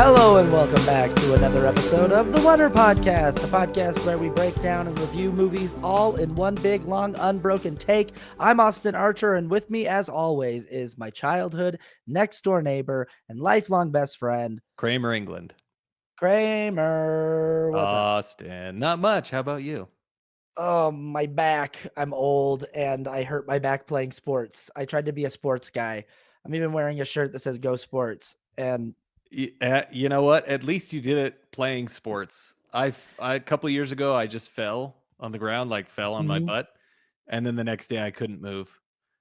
Hello and welcome back to another episode of the Oner Podcast, the podcast where we break down and review movies all in one big, long, unbroken take. I'm Austin Archer, and with me, as always, is my childhood next-door neighbor and lifelong best friend, Cramer, England. Cramer. What's up? Austin. Not much. How about you? Oh, my back. I'm old, and I hurt my back playing sports. I tried to be a sports guy. I'm even wearing a shirt that says Go Sports, and You know what? At least you did it playing sports. A couple years ago, I just fell on the ground, like fell on my Mhm. butt. And then the next day I couldn't move.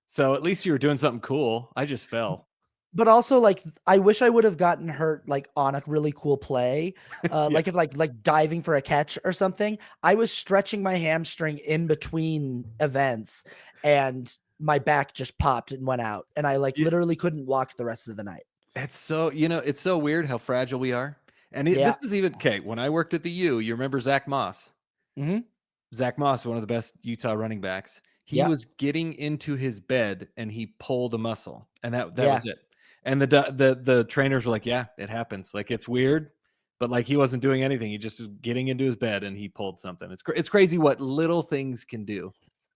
So at least you were doing something cool. I just fell. But also, like, I wish I would have gotten hurt, like, on a really cool play, Yeah. like, if, like, diving for a catch or something. I was stretching my hamstring in between events, and my back just popped and went out, and I, like, Yeah. literally couldn't walk the rest of the night. It's so weird how fragile we are. And Yeah. this is even, okay, when I worked at the U, you remember Zach Moss? Mhm. Zach Moss, one of the best Utah running backs, he Yeah. was getting into his bed and he pulled a muscle, and that Yeah. was it. And the trainers were like, "Yeah, it happens. Like it's weird, but like he wasn't doing anything. He just was getting into his bed and he pulled something. It's crazy what little things can do."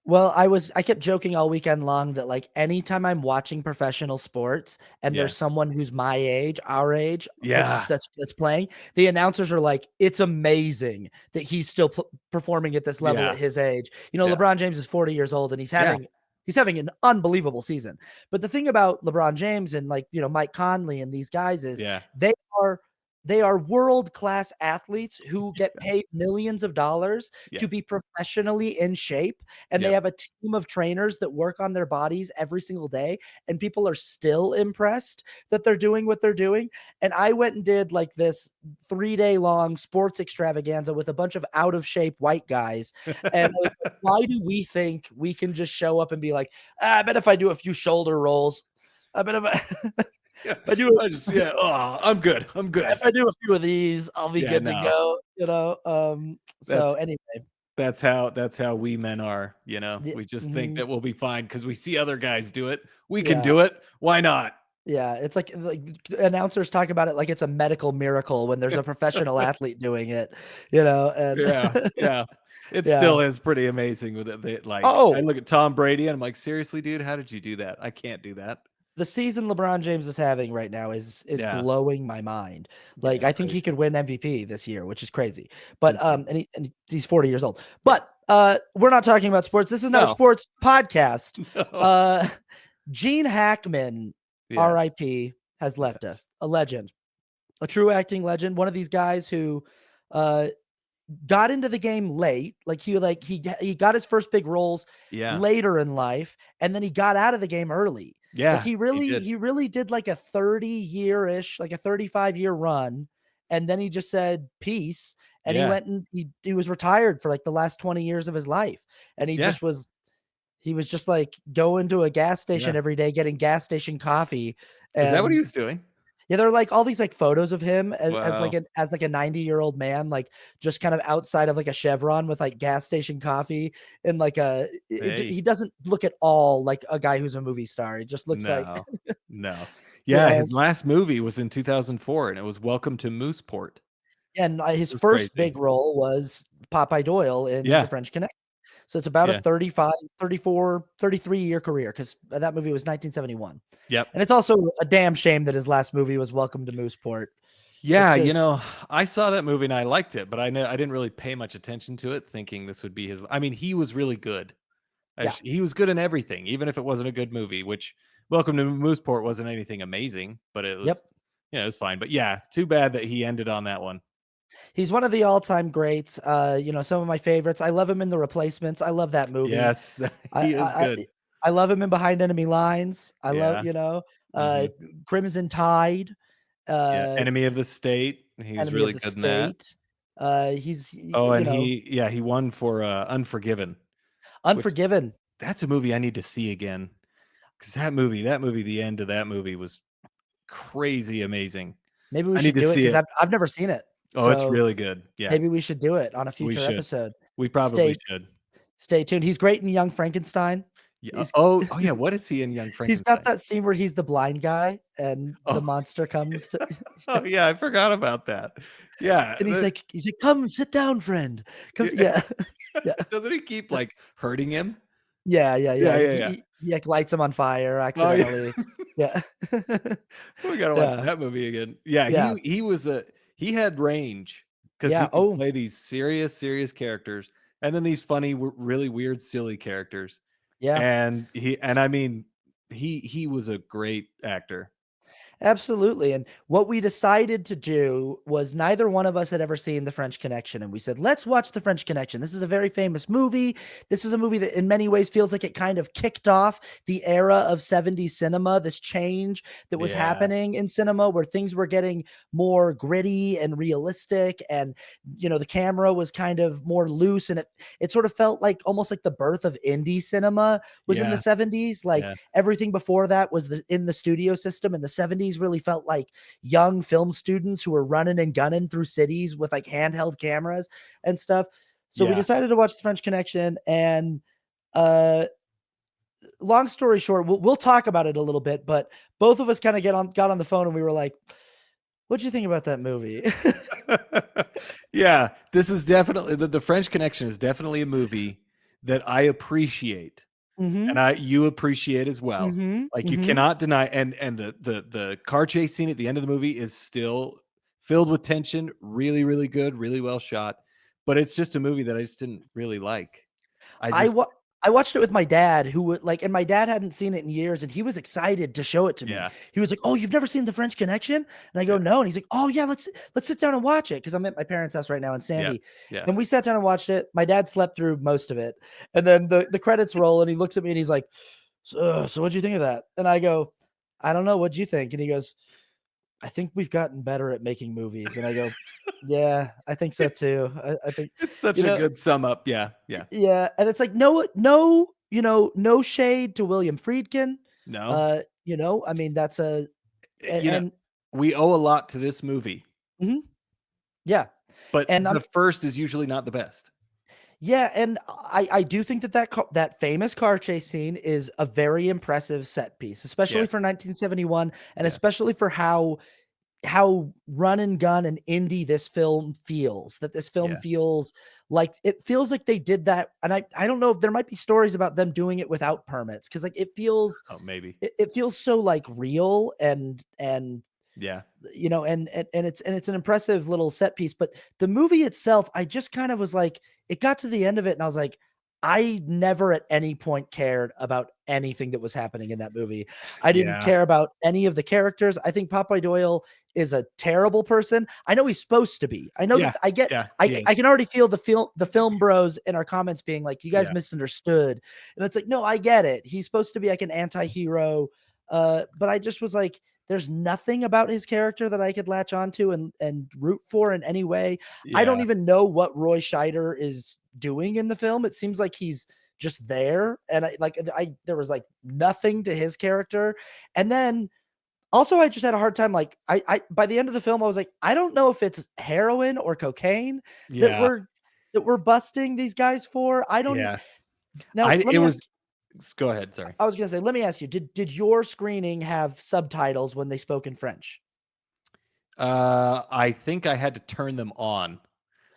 Well, I kept joking all weekend long that, like, anytime I'm watching professional sports and Yeah, there's someone who's my age, our age, yeah, that's playing, the announcers are like, "It's amazing that he's still performing at this level at yeah, his age." You know, yeah, LeBron James is 40 years old and yeah, he's having an unbelievable season. But the thing about LeBron James and, like, you know, Mike Conley and these guys is yeah, they are they are world-class athletes who get paid millions of dollars yeah, to be professionally in shape, and they yep, have a team of trainers that work on their bodies every single day, and people are still impressed that they're doing what they're doing. And I went and did, like, this 3-day long sports extravaganza with a bunch of out of shape white guys, and I was like, why do we think we can just show up and be like, "Ah, I bet if I do a few shoulder rolls, I bet if I yeah. if I do Oh, I'm good. I'm good. if I do a few of these, I'll be Yeah, good to no, go," you know? So that's anyway, that's how we men are. the We just think mhm, that we'll be fine because we see other guys do it. We can yeah. do it. Why not? Yeah, it's like announcers talk about it like it's a medical miracle when there's a professional athlete doing it, you know, and Yeah, yeah. It yeah. still is pretty amazing with it. I Oh, look at Tom Brady and I'm like, seriously, dude, how did you do that? I can't do that. the season LeBron James is having right now is Yeah, blowing my mind. yeah, Like, it's I think he crazy. could win MVP this year, which is crazy. It's But, insane. he's 40 years old. But, we're not talking about sports. This is not a No, sports podcast. no. Uh, Gene Hackman, Yes, RIP, has left yes. us. A legend, a true acting legend, one of these guys who, uh got into the game late, he got his first big roles Yeah, later in life, and then he got out of the game early. Like, yeah, he he really did. he really did, like, a 30-year-ish, like, a 35-year run, and then he just said, "Peace," and he Yeah, went and he was retired for, like, the last 20 years of his life, and yeah, he was just, like, going to a gas station yeah. every day, getting gas station coffee, Is that what he and was doing? yeah, there are, like, all these, like, photos of him Wow. as, like, a 90-year-old man, like, just kind of outside of, like, a Chevron with, like, gas station coffee and, like, Hey, he doesn't look at all like a guy who's a movie star. He just looks like, no, no. you Yeah, know, his last movie was in 2004, and it was Welcome to Mooseport. yeah, and, his It was first crazy. big role was Popeye Doyle in The Yeah, French Connection. So it's about a yeah, 35, 34, 33-year career because that movie was 1971. yep. And it's also a damn shame that his last movie was Welcome to Mooseport. It Yeah, just I saw that movie and I liked it, but I didn't really pay much attention to it, thinking this would be his. I mean, he was really good. yeah. He was good in everything, even if it wasn't a good movie. Which Welcome to Mooseport wasn't anything amazing, but it Yep. was, it was fine. But yeah, too bad that he ended on that one. He's one of the all-time greats, you know, some of my favorites. I love him in The Replacements. I love that movie. Yes, I he is I I good. I love him in Behind Enemy Lines. I love, Yeah, you know, uh, hmm, Crimson Tide, yeah. uh, Enemy of the State. He was Enemy of really the good in that. State. Oh, You and know, he won for Unforgiven, which Unforgiven. that's a movie I need to see again. Because the end of that movie was crazy amazing. Maybe we I need should to do it see because it. I've never seen it. Oh, it's So really good. Yeah, maybe we should do it on a we future should. episode. We probably Stay should. stay tuned. He's great in Young Frankenstein. Yeah. He's Oh, yeah. What is he in Young he's got Frankenstein? that scene where he's the blind guy and the Oh, monster comes to oh yeah, I forgot about that. Yeah, and he's like, "Come sit down, friend. Come." yeah. Yeah. Yeah. Doesn't he keep like hurting him? Yeah, yeah, yeah. Yeah, He yeah, yeah. he, like, lights him on fire Oh yeah. accidentally. Yeah. We gotta watch Yeah. that movie again. Yeah, Yeah. he had range because he Yeah. could Oh, play these serious characters, and then these funny, really weird, silly characters. yeah. And I mean, he was a great actor. Absolutely. And what we decided to do was neither one of us had ever seen The French Connection. And we said, let's watch The French Connection. This is a very famous movie. This is a movie that, in many ways, feels like it kind of kicked off the era of 70s cinema, this change that was Yeah, happening in cinema where things were getting more gritty and realistic. And, the camera was kind of more loose. And it sort of felt like almost like the birth of indie cinema was in the yeah, 70s. Like yeah, everything before that was in the studio system. In the 70s really felt like young film students who were running and gunning through cities with like handheld cameras and stuff. So we yeah. decided to watch The French Connection, and uh long story short, we'll talk about it a little bit, but both of us kind of got on the phone and we were like, "What'd you think about that movie?" Yeah, this is definitely the French Connection is definitely a movie that I appreciate, and Mhm. you appreciate as well. Mhm. Like, you Mhm. cannot deny, and the car chase scene at the end of the movie is still filled with tension, really, really good, really well shot, but it's just a movie that I just didn't really like. I I just wa I watched it with my dad who would like, and my dad hadn't seen it in years, and he was excited to show it to me. Yeah, He was like, "Oh, you've never seen The French Connection?" And I go, yeah, "No." And he's like, "Oh, yeah, let's sit down and watch it." Because I'm at my parents' house right now in yeah, Sandy. yeah. And we sat down and watched it. My dad slept through most of it. And then the credits roll, and he looks at me and he's like, "So what'd you think of that?" And I go, "I don't know. What'd you think?" And he goes, "I think we've gotten better at making movies." And I go, "Yeah, I think so too. I think, It's such you a know, good sum up. Yeah, yeah. yeah." And it's like, no shade to William Friedkin. No, I mean, that's a you know, and we owe a lot to this movie, mhm, yeah. but And the I'm first is usually not the best. Yeah, and I do think that famous car chase scene is a very impressive set piece, especially Yes. for 1971, and Yeah. especially for how run and gun and indie this film feels. That this film Yeah. feels like it feels like they did that, and I don't know if there might be stories about them doing it without permits because like Oh, maybe. it feels so like real and Yeah. and it's an impressive little set piece. But the movie itself, I just kind of was like, it got to the end of it, and I was like, I never at any point cared about anything that was happening in that movie. I didn't Yeah. care about any of the characters. I think Popeye Doyle is a terrible person. I know he's supposed to be. I know Yeah. that I get. Yeah. He I is. can already feel the film bros in our comments being like, "You guys Yeah. misunderstood," and it's like, no, I get it. He's supposed to be like an anti-hero, but I just was like, there's nothing about his character that I could latch onto and root for in any way. I don't Yeah. even know what Roy Scheider is doing in the film. It seems like he's just there, and I there was like nothing to his character. And then also I just had a hard time, like, I by the end of the film I was like, I don't know if it's heroin or cocaine that Yeah. we're busting these guys for. I don't. Yeah. Now let It me ask. was go ahead. Sorry. I was gonna say, let me ask you, did your screening have subtitles when they spoke in French? I think I had to turn them on.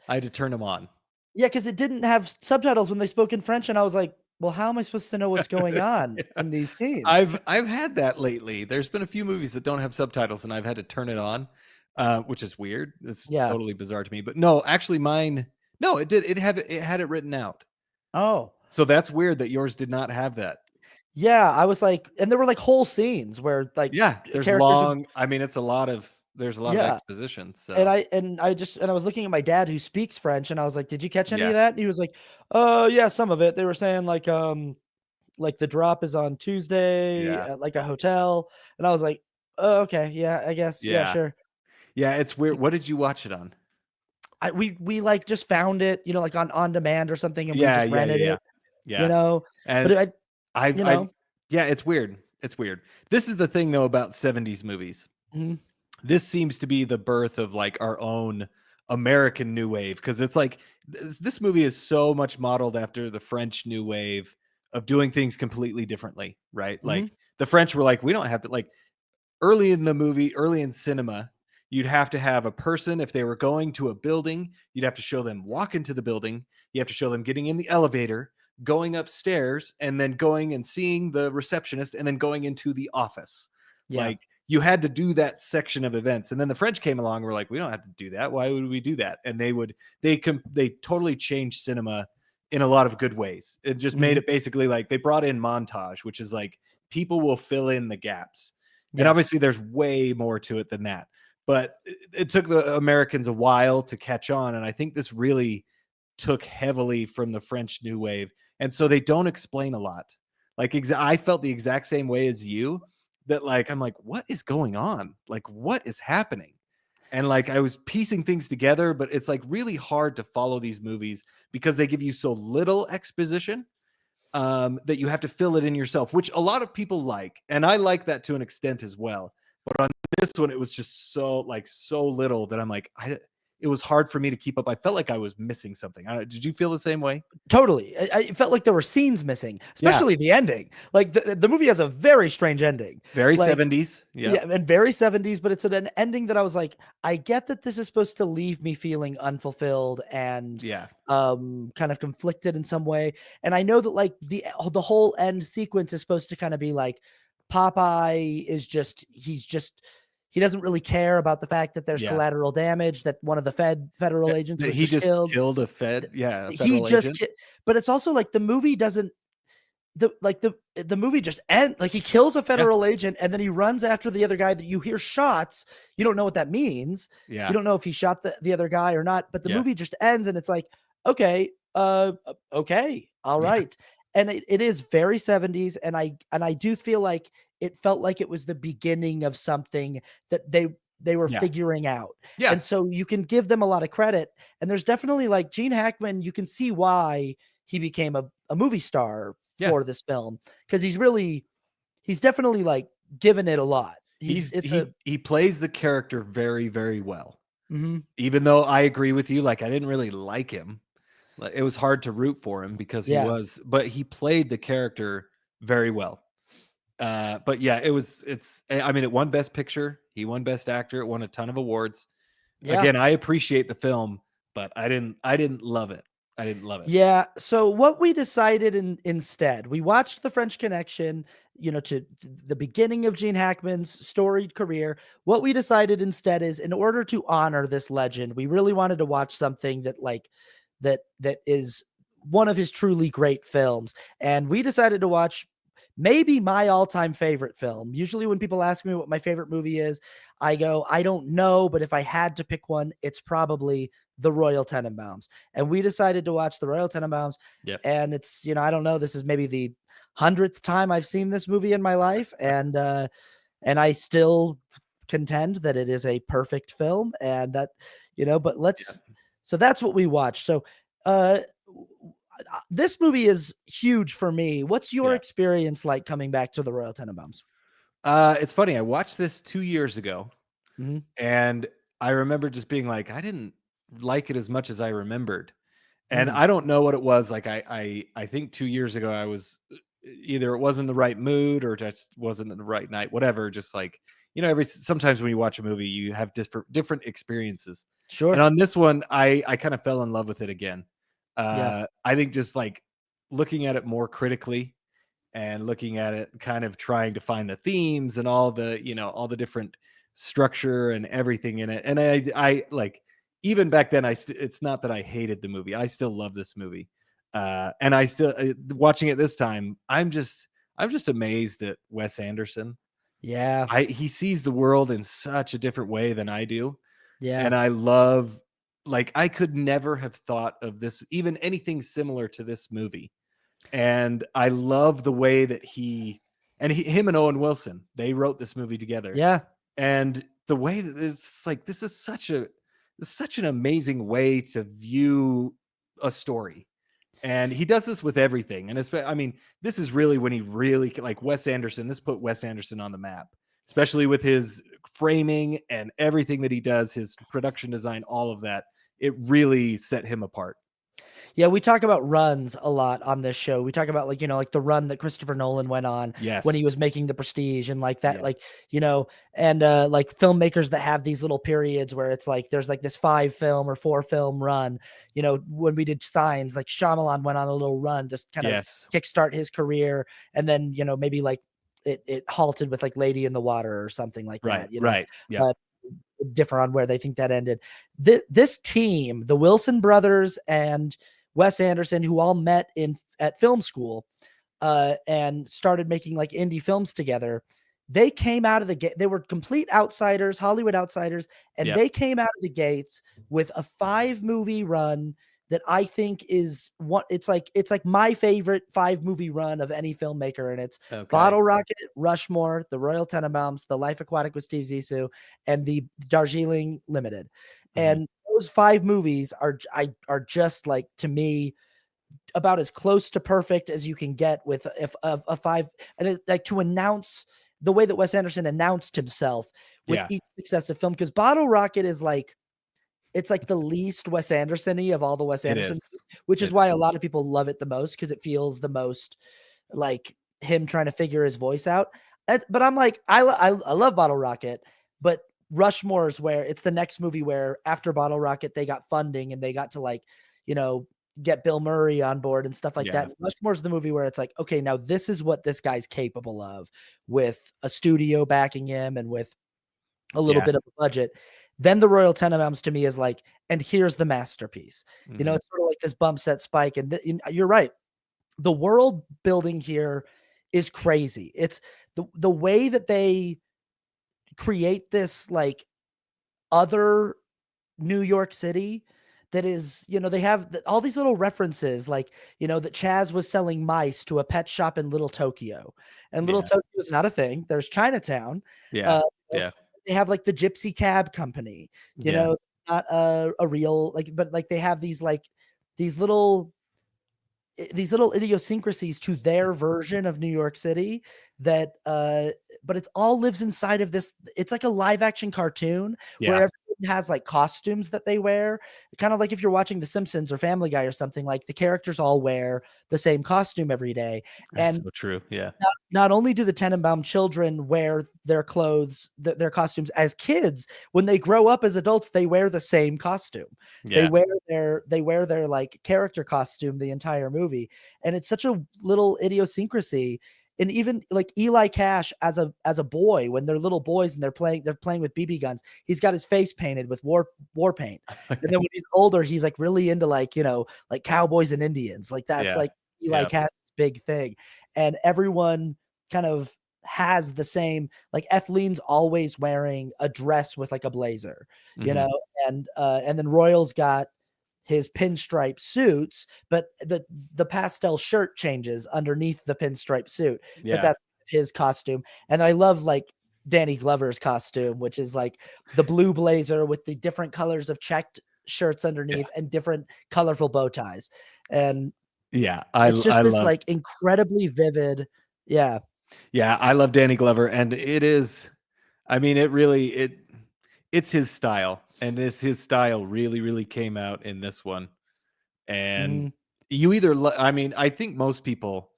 I had to turn them on. Yeah, because it didn't have subtitles when they spoke in French, and I was like, "Well, how am I supposed to know what's going on Yeah. in these scenes?" I've had that lately. There's been a few movies that don't have subtitles, and I've had to turn it on, which is weird. This is Yeah. totally bizarre to me. But no, actually, mine. No, it did. It had it written out. Oh. So that's weird that yours did not have that. Yeah, I was like, and there were, like, whole scenes where, like, Yeah, there's characters would. long. I mean, it's a lot of. There's a lot of Yeah, exposition. and So I was looking at my dad who speaks French, and I was like, "Did you catch any yeah, of that?" And he was like, yeah, some of it." They were saying, like, the drop is on Tuesday yeah, at, like, a hotel, and I was like, "Oh, okay, yeah, I guess, yeah, yeah, sure." yeah. It's weird. What did you watch it on? We, like, just found it, like, on demand or something, and we Yeah, just yeah, yeah, rented yeah, it, you yeah. know? But And I you I've know? yeah, it's weird. It's weird. This is the thing though about 70s movies. Mhm. This seems to be the birth of like our own American new wave because it's like this movie is so much modeled after the French new wave of doing things completely differently, right? Like Mhm. the French were like, we don't have to like early in the movie, early in cinema, you'd have to have a person, if they were going to a building, you'd have to show them walk into the building. You have to show them getting in the elevator, going upstairs, and then going and seeing the receptionist, and then going into the office. Yeah. Like you had to do that section of events. And then the French came along and were like, we don't have to do that. Why would we do that? And they totally changed cinema in a lot of good ways. It just made Mhm. it basically like they brought in montage, which is like people will fill in the gaps, and Yeah. obviously there's way more to it than that. But it took the Americans a while to catch on. And I think this really took heavily from the French New Wave. And so they don't explain a lot. Like I felt the exact same way as you, that like I'm like, what is going on? Like, what is happening? And like I was piecing things together, but it's like really hard to follow these movies because they give you so little exposition, that you have to fill it in yourself, which a lot of people like, and I like that to an extent as well. But on this one, it was just so little that I'm like, it was hard for me to keep up. I felt like I was missing something. Did you feel the same way? Totally. I felt like there were scenes missing, Yeah, especially the ending. Like the movie has a very strange ending. very Like 70s. yeah, Yep. and very 70s, but it's an ending that I was like, I get that this is supposed to leave me feeling unfulfilled and Yeah. kind of conflicted in some way. And I know that like the whole end sequence is supposed to kind of be like Popeye is just he doesn't really care about the fact that there's Yeah. collateral damage, that one of the federal agents That was he just just killed. killed a He federal just agent. ki But it's also like the movie doesn't the movie just end like he kills a Yeah. federal agent and then he runs after the other guy that you hear shots. You don't know what that means. You Yeah. don't know if he shot the other guy or not, but the Yeah. movie just ends and it's like, okay, okay, all Yeah. right. And it is very 70s, and I do feel like it felt like it was the beginning of something that they were Yeah. figuring out. Yeah. And so you can give them a lot of credit. And there's definitely like Gene Hackman, you can see why he became a movie star Yeah. for this film, because he's definitely like given it a lot. He's He's it's a he plays the character very, very well. Mhm. Even though I agree with you, like I didn't really like him. Like, it was hard to root for him because Yeah. but he played the character very well. But yeah, I mean, it won Best Picture, he won Best Actor, it won a ton of awards. Yeah. Again, I appreciate the film, but I didn't love it. I didn't love it. Yeah, so what we decided instead, we watched The French Connection, to the beginning of Gene Hackman's storied career. What we decided instead is, in order to honor this legend, we really wanted to watch something that is one of his truly great films. And we decided to watch maybe my all-time favorite film. Usually when people ask me what my favorite movie is, I go, I don't know, but if I had to pick one, it's probably The Royal Tenenbaums. And we decided to watch The Royal Tenenbaums, Yep. and it's, I don't know, this is maybe the 100th time I've seen this movie in my life, and I still contend that it is a perfect film, and that, but Yeah. so that's what we watched. So, uh, this movie is huge for me. What's your Yeah. experience like coming back to the Royal Tenenbaums? It's funny, I watched this 2 years ago, Mhm, and I remember just being like, I didn't like it as much as I remembered. And mm, I don't know what it was. Like I think 2 years ago I was either it wasn't the right mood or just wasn't the right night, whatever. Just like, every sometimes when you watch a movie, you have different experiences. And sure. on this one, I kind of fell in love with it again. Yeah, I think just like looking at it more critically and looking at it, kind of trying to find the themes and all the different structure and everything in it. And I like, even back then, it's not that I hated the movie. I still love this movie. And I still, watching it this time, I'm just amazed at Wes Anderson. yeah, He sees the world in such a different way than I do. yeah, And I love, like, I could never have thought of this, even anything similar to this movie. And I love the way that him and Owen Wilson, they wrote this movie together. yeah, And the way that it's like, this is such an amazing way to view a story. And he does this with everything. And I mean, this is really when he really, like, Wes Anderson, this put Wes Anderson on the map, especially with his framing and everything that he does, his production design, all of that. It really set him apart. Yeah, we talk about runs a lot on this show. We talk about like, like the run that Christopher Nolan went on when he Yes. was making The Prestige and like that, Yeah. like, and like filmmakers that have these little periods where it's like there's like this 5 film or 4 film run. When we did Signs, like Shyamalan went on a little run, just kind of Yes. kickstart his career, and then maybe like it halted with like Lady in the Water or something like Right. that. Right. Yeah. Uh, differ on where they think that ended. This team, the Wilson brothers and Wes Anderson, who all met at film school and started making like indie films together. They came out of the gate. They were complete outsiders, Hollywood outsiders, and Yep. they came out of the gates with a 5 movie run that I think is what it's like my favorite 5 movie run of any filmmaker. And it's Okay. Bottle Rocket, Rushmore, The Royal Tenenbaums, The Life Aquatic with Steve Zissou, and The Darjeeling Limited. Mhm. And those 5 movies are just like, to me, about as close to perfect as you can get with if a 5. And like, to announce the way that Wes Anderson announced himself with Yeah. each successive film, because Bottle Rocket is like, it's like the least Wes Anderson-y of all the Wes It Anderson is. movies, which is It why a lot of people love it the most, because it feels the most like him trying to figure his voice out. But I'm like, I love Bottle Rocket, but Rushmore is where it's the next movie where after Bottle Rocket they got funding and they got to like, you know, get Bill Murray on board and stuff like that. Yeah. And Rushmore's the movie where it's like, okay, now this is what this guy's capable of, with a studio backing him and with a little Yeah. bit of a budget. Then the Royal Tenenbaums to me is like, and here's the masterpiece. Mhm. It's sort of like this bump set spike. And you're right. The world building here is crazy. It's the way that they create this like other New York City that is, they have all these little references, like, that Chaz was selling mice to a pet shop in Little Tokyo, and Little Yeah. Tokyo is not a thing. There's Chinatown. Yeah. Uh, Yeah. they have like the Gypsy Cab Company, Yeah. not a real, like, but like they have these like these little these little idiosyncrasies to their version of New York City that but it all lives inside of this. It's like a live action cartoon where Yeah. everyone has like costumes that they wear, kind of like if you're watching The Simpsons or Family Guy or something. Like the characters all wear the same costume every day. That's And so true. Yeah. not only do the Tenenbaum children wear their clothes, their costumes as kids, when they grow up as adults, they wear the same costume. They Yeah. wear their like character costume the entire movie. And it's such a little idiosyncrasy. And even like Eli Cash as a boy, when they're little boys and they're playing with BB guns, he's got his face painted with war paint. And then when he's older, he's like really into like, like cowboys and Indians. Like that's Yeah. like Eli Yeah. Cash's big thing. And everyone kind of has the same, like Ethleen's always wearing a dress with like a blazer, you Mhm. know, and then Royal's got his pinstripe suits, but the pastel shirt changes underneath the pinstripe suit, but Yeah. that's his costume. And I love like Danny Glover's costume, which is like the blue blazer with the different colors of checked shirts Yeah. underneath and different colorful bow ties. And Yeah. it's I just this love like incredibly vivid. Yeah. Yeah, I love Danny Glover, and it is I mean, it's his style, and his style really, really came out in this one. And Mhm. you either I mean, I think most people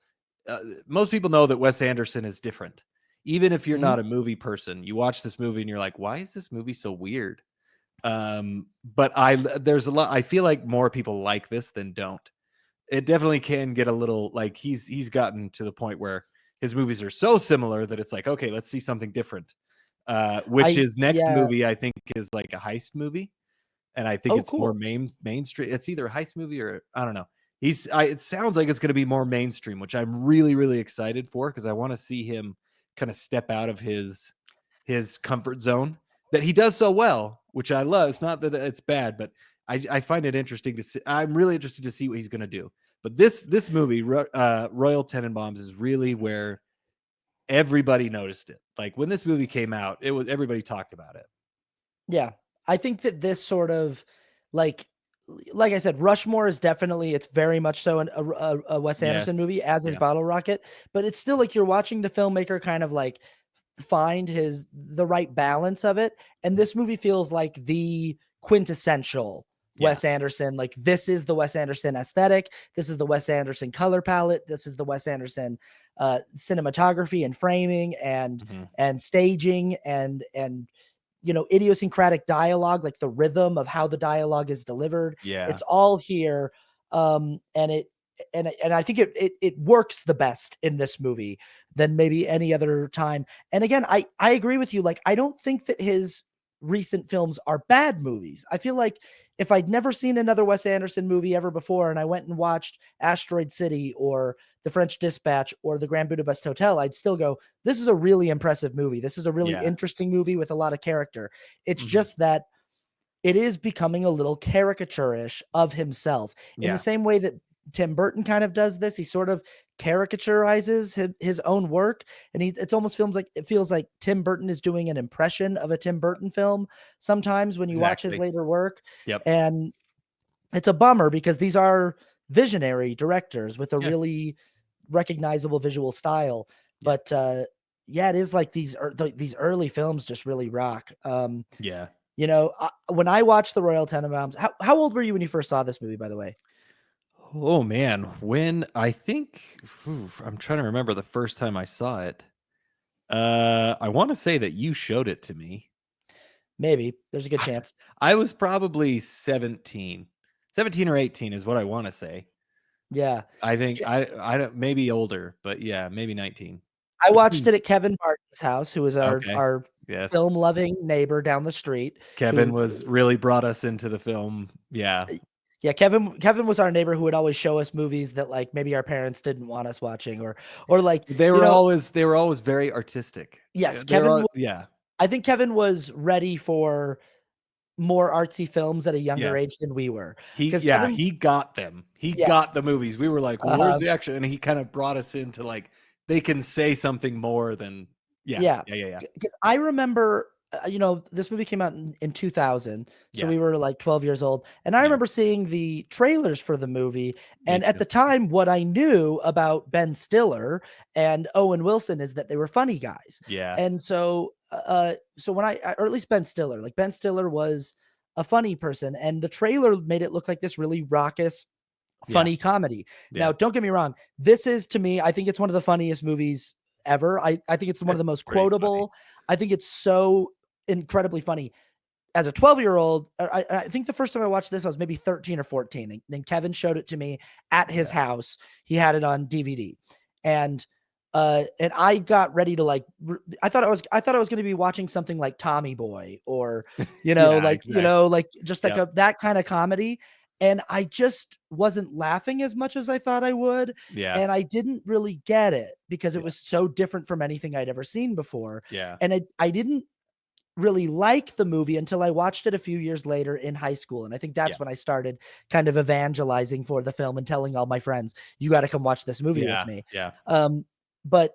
know that Wes Anderson is different. Even if you're Mhm. not a movie person, you watch this movie and you're like, "Why is this movie so weird?" But there's a lot I feel like more people like this than don't. It definitely can get a little like he's gotten to the point where his movies are so similar that it's like, okay, let's see something different. Which I his next Yeah. movie I think is like a heist movie, and I think Oh, it's more cool. mainstream. It's either a heist movie or I don't know. It sounds like it's going to be more mainstream, which I'm really really excited for because I want to see him kind of step out of his comfort zone that he does so well, which I love. It's not that it's bad, but I find it interesting to see. I'm really interested to see what he's going to do. But this movie, Royal Tenenbaums, is really where everybody noticed it. Like when this movie came out, it was everybody talked about it. Yeah. I think that this sort of like like I said, Rushmore is definitely, it's very much so a Wes Yes. Anderson movie, as is Yeah. Bottle Rocket, but it's still like you're watching the filmmaker kind of like find the right balance of it. And this movie feels like the quintessential Yeah. Wes Anderson. Like, this is the Wes Anderson aesthetic. This is the Wes Anderson color palette. This is the Wes Anderson cinematography and framing Mhm. and staging and idiosyncratic dialogue, like the rhythm of how the dialogue is delivered. Yeah. It's all here. And I think it works the best in this movie than maybe any other time. And again, I agree with you. Like, I don't think that his recent films are bad movies. I feel like if I'd never seen another Wes Anderson movie ever before and I went and watched Asteroid City or The French Dispatch or The Grand Budapest Hotel, I'd still go, this is a really impressive movie. This is a really Yeah. interesting movie with a lot of character. It's Mhm. just that it is becoming a little caricature-ish of himself in the Yeah. same way that Tim Burton kind of does this. He sort of caricaturizes his own work, and it almost feels like Tim Burton is doing an impression of a Tim Burton film sometimes when you watch his Exactly. later work. Yep. And it's a bummer because these are visionary directors with a Yeah. really recognizable visual style. Yeah. But yeah, it is like these early films just really rock. Yeah. When I watched the Royal Tenenbaums, how old were you when you first saw this movie, by the way? Oh man, when I think I'm trying to remember the first time I saw it. I want to say that you showed it to me. Maybe. There's a good chance. I was probably 17. 17 or 18 is what I want to say. Yeah. I think J I don't, maybe older, but yeah, maybe 19. I watched Between it at Kevin Martin's house, who was our Okay. our Yes. film-loving neighbor down the street, Kevin who was really brought us into the film. Yeah. yeah, Kevin was our neighbor who would always show us movies that, like, maybe our parents didn't want us watching or like, They were always very artistic. yes, They were all yeah. I think Kevin was ready for more artsy films at a younger Yes. age than we were, He 'cause yeah, Kevin he got them. He yeah, got the movies. We were like, "Well, where's uh the action?" And he kind of brought us into, like, they can say something more than yeah. yeah, Yeah, yeah, yeah. because I remember, this movie came out in 2000, so Yeah, we were, like, 12 years old, and I yeah. remember seeing the trailers for the movie, Me and at too. the time, what I knew about Ben Stiller and Owen Wilson is that they were funny guys, Yeah, and so when or at least Ben Stiller, like, Ben Stiller was a funny person, and the trailer made it look like this really raucous, yeah, funny comedy. yeah. Now, don't get me wrong, this is, to me, I think it's one of the funniest movies ever. I think it's one of the It's most pretty funny. quotable. I think it's so incredibly funny. As a 12-year-old, I think the first time I watched this, I was maybe 13 or 14, and then Kevin showed it to me at his Yeah, house. He had it on DVD, and and I got ready to, like, I thought I was gonna be watching something like Tommy Boy or, yeah, exactly. like just like Yep. that kind of comedy. And I just wasn't laughing as much as I thought I would. Yeah, And I didn't really get it because it yeah, was so different from anything I'd ever seen before. yeah, And I didn't really like the movie until I watched it a few years later in high school, and I think yeah, that's when I started kind of evangelizing for the film and telling all my friends, "You gotta come watch this movie with yeah, me." yeah,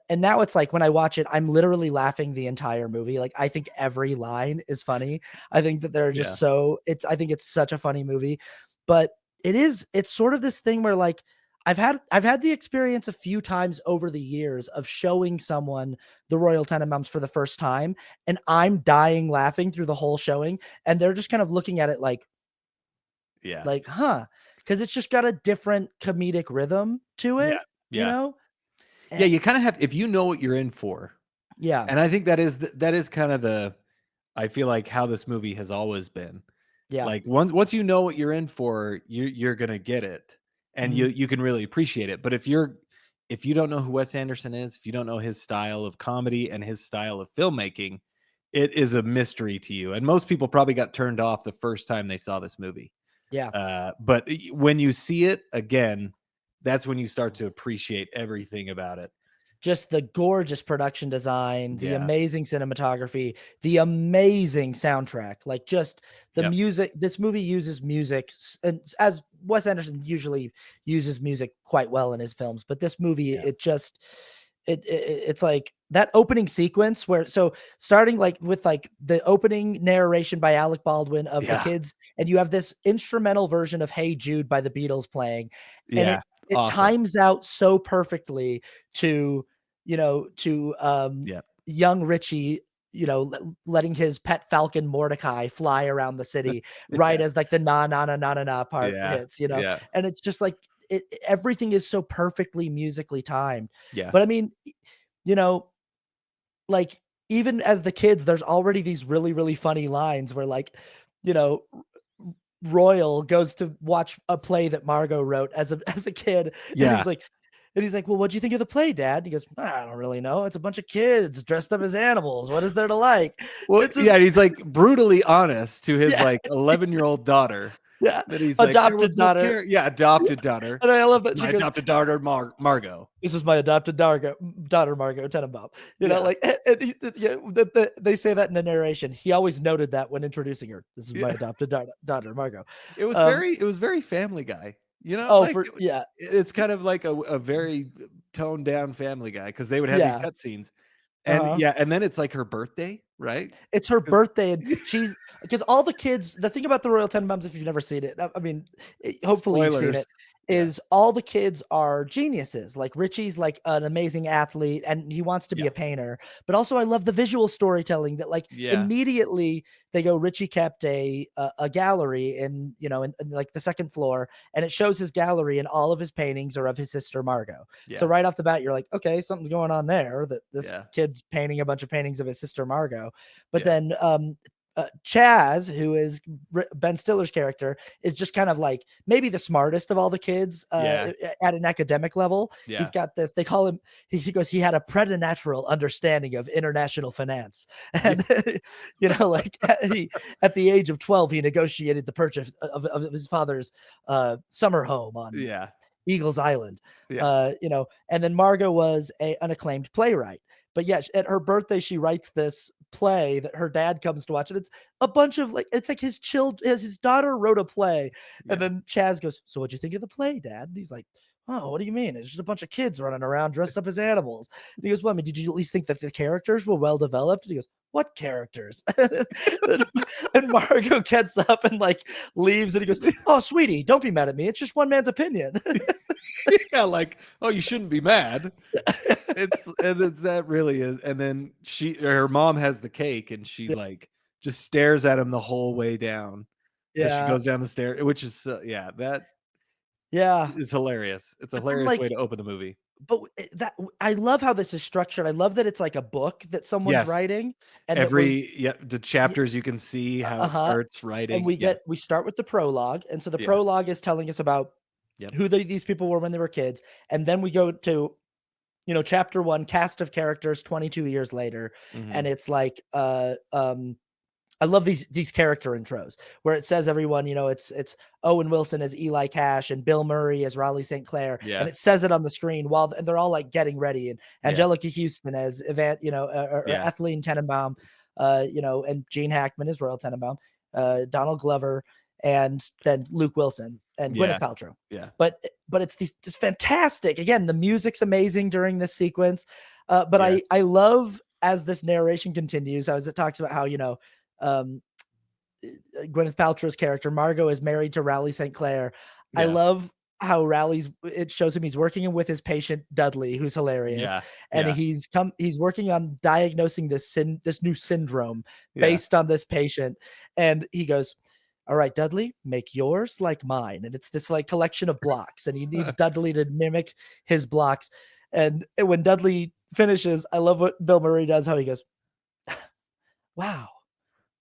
And now it's like when I watch it, I'm literally laughing the entire movie. Like, I think every line is funny. I think that they're yeah, just so I think it's such a funny movie. But it's sort of this thing where, like, I've had the experience a few times over the years of showing someone the Royal Tenenbaums for the first time, and I'm dying laughing through the whole showing, and they're just kind of looking at it yeah, like, "Huh," because it's just got a different comedic rhythm to yeah, it, you yeah. know? Yeah, Eh you kinda have if you know what you're in for, yeah, and I think that is kind of I feel like how this movie has always been. yeah, Like, once you know what you're in for, you're gonna get it, and you mhm, you can really appreciate it. But if you don't know who Wes Anderson is, if you don't know his style of comedy and his style of filmmaking, it is a mystery to you. And most people probably got turned off the first time they saw this movie. yeah. But when you see it again, that's when you start to appreciate everything about it. Just the gorgeous production design, the Yeah. amazing cinematography, the amazing soundtrack, like, just the Yep. music. This movie uses music and as Wes Anderson usually uses music quite well in his films, but this movie, Yeah. it just it's like that opening sequence where, so starting, like, with, like, the opening narration by Alec Baldwin of the Yeah. kids, and you have this instrumental version of Hey Jude by the Beatles playing, and Yeah. it Awesome. times out so perfectly to, to Yeah. young Richie, letting his pet falcon Mordecai fly around the city right Yeah. as like the na na na na na na part Yeah. hits, Yeah. and it's just like everything is so perfectly musically timed. Yeah. But I mean, you know, like even as the kids, there's already these really, really funny lines where like, you know, Royal goes to watch a play that Margot wrote as a as a kid, and Yeah. he's like, "Well, what'd you think of the play, Dad?" And he goes, "I don't really know. It's a bunch of kids dressed up as animals. What is there to like?" Well, It's just yeah, he's like brutally honest to his yeah, like 11-year-old daughter yeah, that he's like, there adopted was no daughter, care. Yeah, adopted daughter. and I love This is that my she goes, adopted daughter, Margot. "This is my adopted daughter, Margot Tenenbaum." Yeah. Like, and yeah, they say that in the narration. He always noted that when introducing her. This is my Yeah. adopted daughter, Margot. Um, It was very Family Guy. oh, Like for yeah, it's kind of like a very toned down Family Guy because they would have these yeah, cutscenes. And uh-huh. yeah, and then it's like her birthday, right? It's her 'Cause birthday, and she's because all the kids. The thing about the Royal Tenenbaums, if you've never seen it, I mean, hopefully you've seen spoilers. it. Yeah. Is all the kids are geniuses. Like Richie's like an amazing athlete, and he wants to be Yeah. a painter. But also, I love the visual storytelling that like Yeah. immediately they go. Richie kept a gallery in in like the second floor, and it shows his gallery, and all of his paintings are of his sister Margot. So Yeah. right off the bat, you're like, okay, something's going on there. That this Yeah. kid's painting a bunch of paintings of his sister Margot. But Yeah. then Chaz, who is Ben Stiller's character, is just kind of like maybe the smartest of all the kids Yeah. at an academic level. He's Yeah. got this. They call him. He goes. He had a preternatural understanding of international finance, Yeah. and like at the age of 12, he negotiated the purchase of his father's summer home on Yeah. Eagles Island. Yeah. And then Margot was an acclaimed playwright. But yeah, at her birthday, she writes this play that her dad comes to watch, and it's a bunch of like it's like his daughter wrote a play, and Yeah. then Chaz goes, "So what'd you think of the play, Dad?" And he's like, "Oh, what do you mean? It's just a bunch of kids running around dressed up as animals." And he goes, "Well, I mean, did you at least think that the characters were well developed?" And he goes, "What characters?" and Margot gets up and like leaves, and he goes, "Oh, sweetie, don't be mad at me. It's just one man's opinion." Yeah, like, oh, you shouldn't be mad. It's that really is. And then her mom has the cake and she Yeah. like just stares at him the whole way down as she Yeah. goes down the stair, which is yeah, that Yeah. is hilarious. It's a But then hilarious way like to open the movie. I love how this is structured. I love that it's like a book that someone's Yes. writing and that we're Every yeah, the y chapters you can see how it uh-huh, starts and writing. Yeah. we start with the prologue, and so the Yeah. prologue is telling us about Yep. who these people were when they were kids, and then we go to, chapter 1, cast of characters 22 years later, and Mhm. it's like, I love these character intros where it says everyone, it's Owen Wilson as Eli Cash and Bill Murray as Raleigh St. Clair, and Yeah. it says it on the screen and they're all like getting ready, and Yeah. Angelica Houston as Evan, or Yeah. Ethelene Tenenbaum, and Gene Hackman as Royal Tenenbaum, Donald Glover, and then Luke Wilson and Gwyneth Yeah. Paltrow. Yeah. But it's this fantastic. Again, the music's amazing during this sequence. But Yes. I love as this narration continues, as it talks about how, um, Gwyneth Paltrow's character Margot is married to Raleigh St. Clair. I Yeah. love how it shows him he's working with his patient Dudley, who's hilarious, Yeah. and Yeah. he's working on diagnosing this new syndrome Yeah. based on this patient, and he goes, "All right, Dudley, make yours like mine," and it's this like collection of blocks, and he needs Dudley to mimic his blocks, and when Dudley finishes, I love what Bill Murray does. How he goes, "Wow,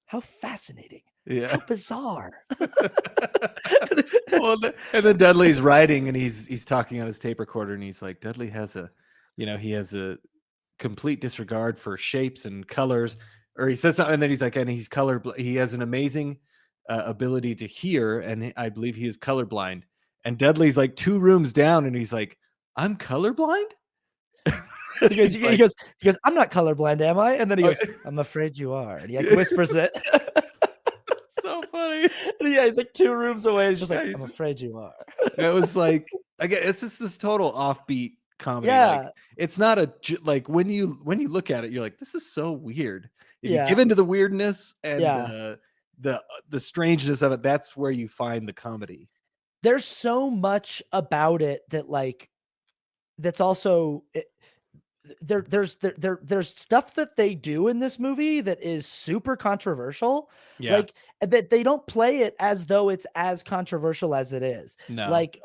how fascinating. Yeah. How bizarre." Well, and then Dudley's writing and he's talking on his tape recorder and he's like, Dudley has he has a complete disregard for shapes and colors, or he says something, and then he's like, and he's he has an amazing ability to hear, and I believe he is colorblind. And Dudley's like 2 rooms down, and he's like, I'm colorblind. He goes, He's he like, goes, he goes, "I'm not colorblind, am I?" And then he oh, goes, "I'm afraid you are." And he like whispers it. so funny. And yeah, he's like 2 rooms away. He's just Yeah, like, "I'm afraid you are." it was like, again, it's just this total offbeat comedy. Like, Yeah, it's not like when you look at it, you're like, this is so weird. If you yeah, give into the weirdness and yeah. the strangeness of it, that's where you find the comedy. There's so much about it that like that's also there's stuff that they do in this movie that is super controversial, Yeah. like that they don't play it as though it's as controversial as it is. No. Like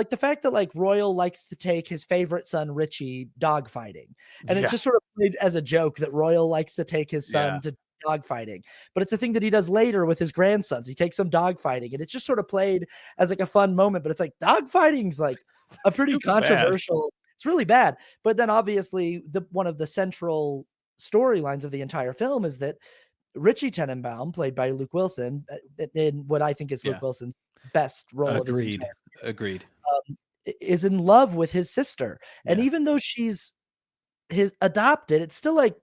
the fact that like Royal likes to take his favorite son Richie dog fighting, and it's Yeah. just sort of played as a joke that Royal likes to take his son Yeah. to dog fighting, but it's a thing that he does later with his grandsons. He takes them dog fighting, and it's just sort of played as like a fun moment, but it's like dog fighting's like a pretty Super bad. controversial. It's really bad. But then obviously one of the central storylines of the entire film is that Richie Tenenbaum, played by Luke Wilson, in what I think is Yeah. Luke Wilson's best role of his Agreed. entire, Agreed. is in love with his sister. And Yeah. even though she's his adopted, it's still like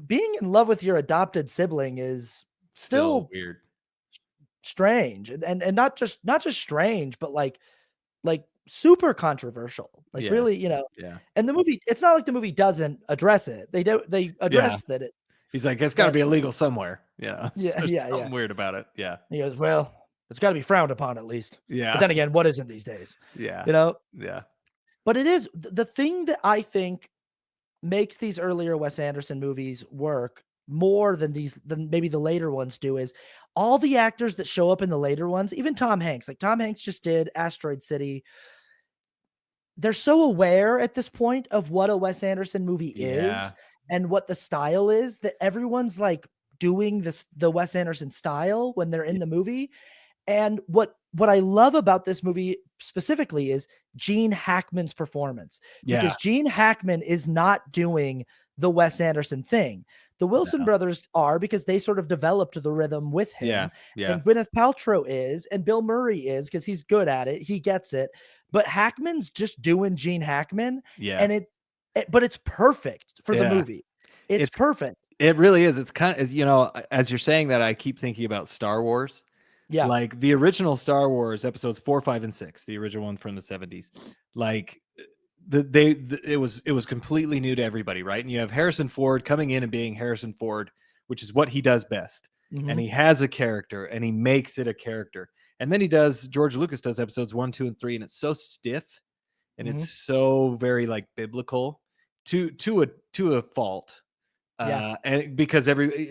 being in love with your adopted sibling is Still still weird. strange, and not just strange, but like super controversial, like Yeah. really, Yeah. and the movie, it's not like the movie doesn't address it. They Yeah. address that it He's like, it's got to that be illegal somewhere. Yeah. yeah, There's yeah, yeah. something weird about it. Yeah. He goes, well, it's got to be frowned upon at least. But Yeah. then again, what isn't these days? Yeah. You know, Yeah. but it is the thing that I think makes these earlier Wes Anderson movies work more than maybe the later ones do is all the actors that show up in the later ones, even Tom Hanks. Like Tom Hanks just did Asteroid City. They're so aware at this point of what a Wes Anderson movie Yeah. is and what the style is that everyone's like doing the Wes Anderson style when they're in the movie. And what I love about this movie specifically is Gene Hackman's performance, Yeah. because Gene Hackman is not doing the Wes Anderson thing. The Wilson No. brothers are, because they sort of developed the rhythm with him. Yeah. Yeah. And Gwyneth Paltrow is, and Bill Murray is, because he's good at it. He gets it. But Hackman's just doing Gene Hackman, Yeah. and but it's perfect for the Yeah. movie. It's It's perfect. It really is. It's kind of, as you're saying that, I keep thinking about Star Wars. Yeah. Like the original Star Wars episodes 4, 5, and 6, the original one from the 70s. Like it was completely new to everybody, right? And you have Harrison Ford coming in and being Harrison Ford, which is what he does best. Mhm. And he has a character and he makes it a character. And then George Lucas does episodes 1, 2, and 3, and it's so stiff and Mhm. it's so very like biblical to a fault. Yeah. And because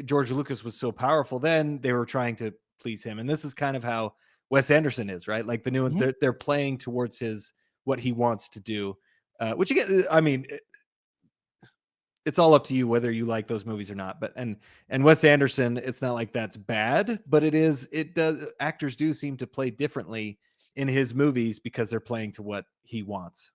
George Lucas was so powerful, then they were trying to please him. And this is kind of how Wes Anderson is, right? Like the new ones, Mhm. they're playing towards what he wants to do. Which again, I mean, it's all up to you whether you like those movies or not. But and Wes Anderson, it's not like that's bad, but actors do seem to play differently in his movies because they're playing to what he wants.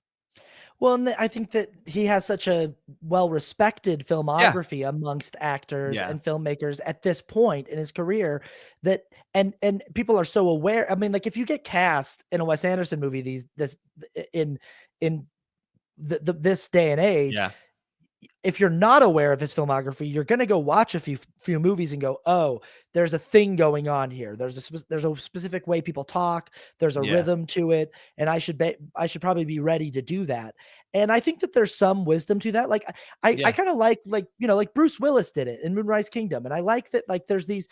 Well, and I think that he has such a well-respected filmography amongst actors Yeah. and filmmakers at this point in his career that and people are so aware. I mean, like if you get cast in a Wes Anderson movie in this day and age, Yeah. if you're not aware of his filmography, you're going to go watch a few movies and go, "Oh, there's a thing going on here. There's a specific way people talk. There's a Yeah. rhythm to it, and I should probably be ready to do that." And I think that there's some wisdom to that. Like I kind of like like Bruce Willis did it in Moonrise Kingdom, and I like that like there's these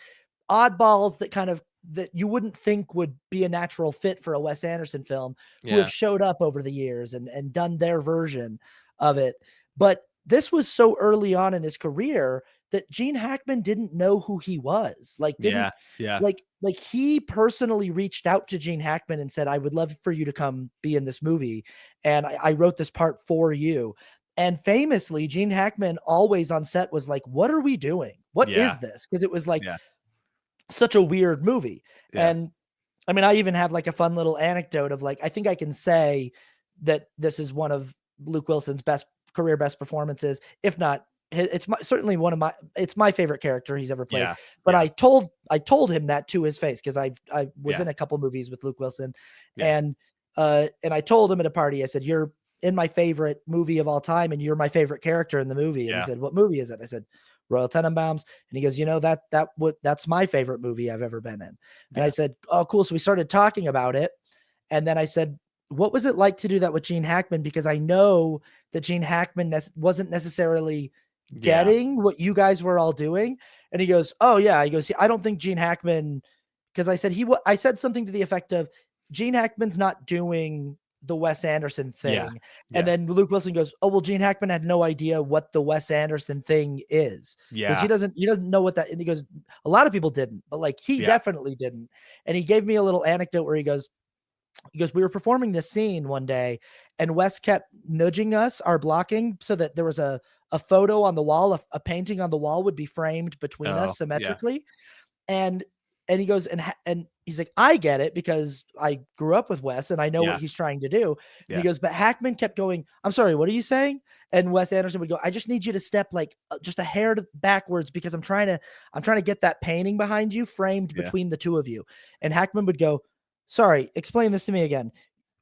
oddballs that you wouldn't think would be a natural fit for a Wes Anderson film who Yeah. have showed up over the years and done their version of it. But this was so early on in his career that Gene Hackman didn't know who he was. Yeah. Yeah. Like he personally reached out to Gene Hackman and said, "I would love for you to come be in this movie. And I wrote this part for you." And famously, Gene Hackman always on set was like, "What are we doing? What Yeah. is this?" Because it was like Yeah. such a weird movie. Yeah. And I mean, I even have like a fun little anecdote of like, I think I can say that this is one of Luke Wilson's career best performances, if not certainly it's my favorite character he's ever played. Yeah. But Yeah. I told him that to his face, because I was Yeah. in a couple movies with Luke Wilson, Yeah. and I told him at a party, I said, "You're in my favorite movie of all time, and you're my favorite character in the movie." And Yeah. he said, "What movie is it?" I said, "Royal Tenenbaums." And he goes, "That's my favorite movie I've ever been in." And I said, "Oh, cool." So we started talking about it. And then I said, "What was it like to do that with Gene Hackman?" Because I know that Gene Hackman wasn't necessarily Yeah. getting what you guys were all doing. And he goes, "Oh yeah." He goes, "I don't think Gene Hackman," because I said I said something to the effect of, Gene Hackman's not doing the Wes Anderson Yeah. thing. And Yeah. then Luke Wilson goes, "Oh, well, Gene Hackman had no idea what the Wes Anderson thing is." Because Yeah. he doesn't know what that, and he goes, a lot of people didn't, but like he Yeah. definitely didn't. And he gave me a little anecdote where he goes, we were performing this scene one day, and Wes kept nudging us, our blocking, so that there was a photo on the wall, a painting on the wall would be framed between Oh, us yeah. symmetrically. And he goes, and he's like, I get it because I grew up with Wes and I know what Yeah. he's trying to do. And he Yeah. goes, but Hackman kept going, I'm sorry, what are you saying? And Wes Anderson would go, I just need you to step like just a hair backwards because I'm trying to get that painting behind you framed Yeah. between the two of you. And Hackman would go, sorry, explain this to me again.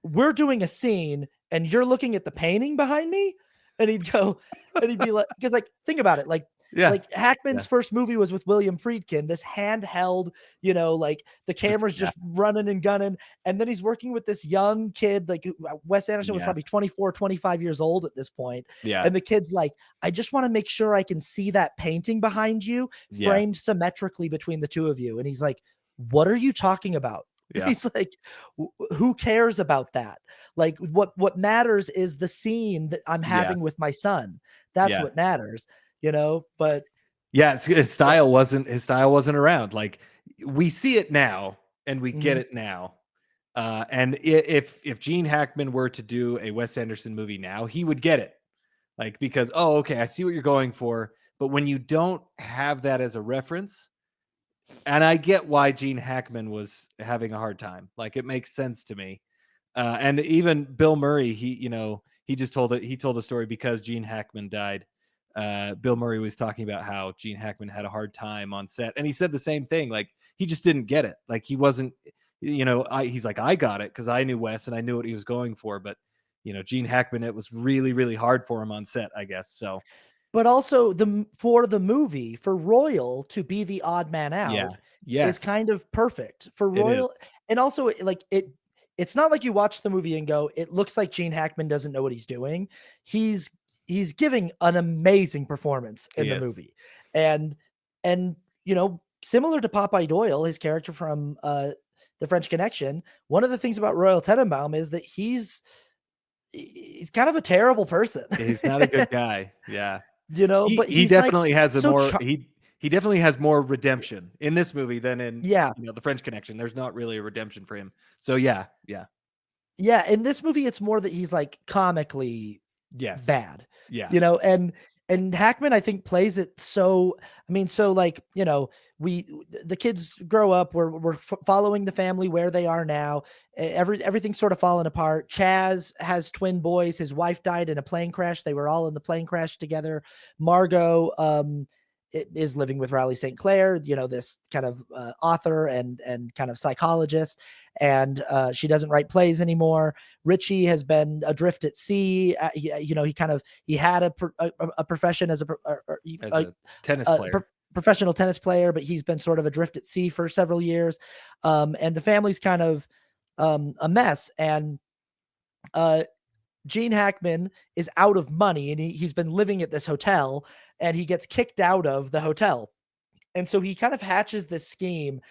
We're doing a scene and you're looking at the painting behind me. And he'd go, and he'd be like, because like, think about it. Yeah. Like Hackman's Yeah. first movie was with William Friedkin, this handheld, like the Just camera's yeah. just running and gunning. And then he's working with this young kid, like Wes Anderson was Yeah. probably 24, 25 years old at this point. Yeah. And the kid's like, I just want to make sure I can see that painting behind you Yeah. framed symmetrically between the two of you. And he's like, what are you talking about? Yeah. He's like, who cares about that? Like what matters is the scene that I'm Yeah. having with my son. That's Yeah. what matters, but Yeah, his yeah. style wasn't around. Like we see it now and we get Mhm. it now. And if Gene Hackman were to do a Wes Anderson movie now, he would get it. Like because okay, I see what you're going for, but when you don't have that as a reference, and I get why Gene Hackman was having a hard time. Like it makes sense to me. And even Bill Murray, he just told it. He told a story because Gene Hackman died. Bill Murray was talking about how Gene Hackman had a hard time on set, and he said the same thing. Like he just didn't get it. Like he wasn't, he's like, I got it because I knew Wes and I knew what he was going for. But Gene Hackman, it was really, really hard for him on set, I guess. So But also for the movie, for Royal to be the odd man yeah, out is yes, kind of perfect for it is. Royal. And also like it's not like you watch the movie and go, it looks like Gene Hackman doesn't know what he's doing. He's he's giving an amazing performance in He the is. movie. And similar to Popeye Doyle, his character from The French Connection, one of the things about Royal Tenenbaum is that he's kind of a terrible person. He's not a good guy. Yeah. But He he's like definitely has a so more he definitely has more redemption in this movie than in, yeah. The French Connection. There's not really a redemption for him. So yeah, yeah. Yeah, in this movie, it's more that he's like comically Yes. bad, Yeah. and Hackman, I think, plays it so. I mean, so like we the kids grow up. We're following the family where they are now. Everything's sort of falling apart. Chaz has twin boys. His wife died in a plane crash. They were all in the plane crash together. Margot is living with Riley St. Clair, this kind of author and kind of psychologist, and she doesn't write plays anymore. Richie has been adrift at sea. He had a profession as As a tennis a player. professional tennis player, but he's been sort of adrift at sea for several years, and the family's kind of a mess. And uh, Gene Hackman is out of money, and he's been living at this hotel, and he gets kicked out of the hotel. And so he kind of hatches this scheme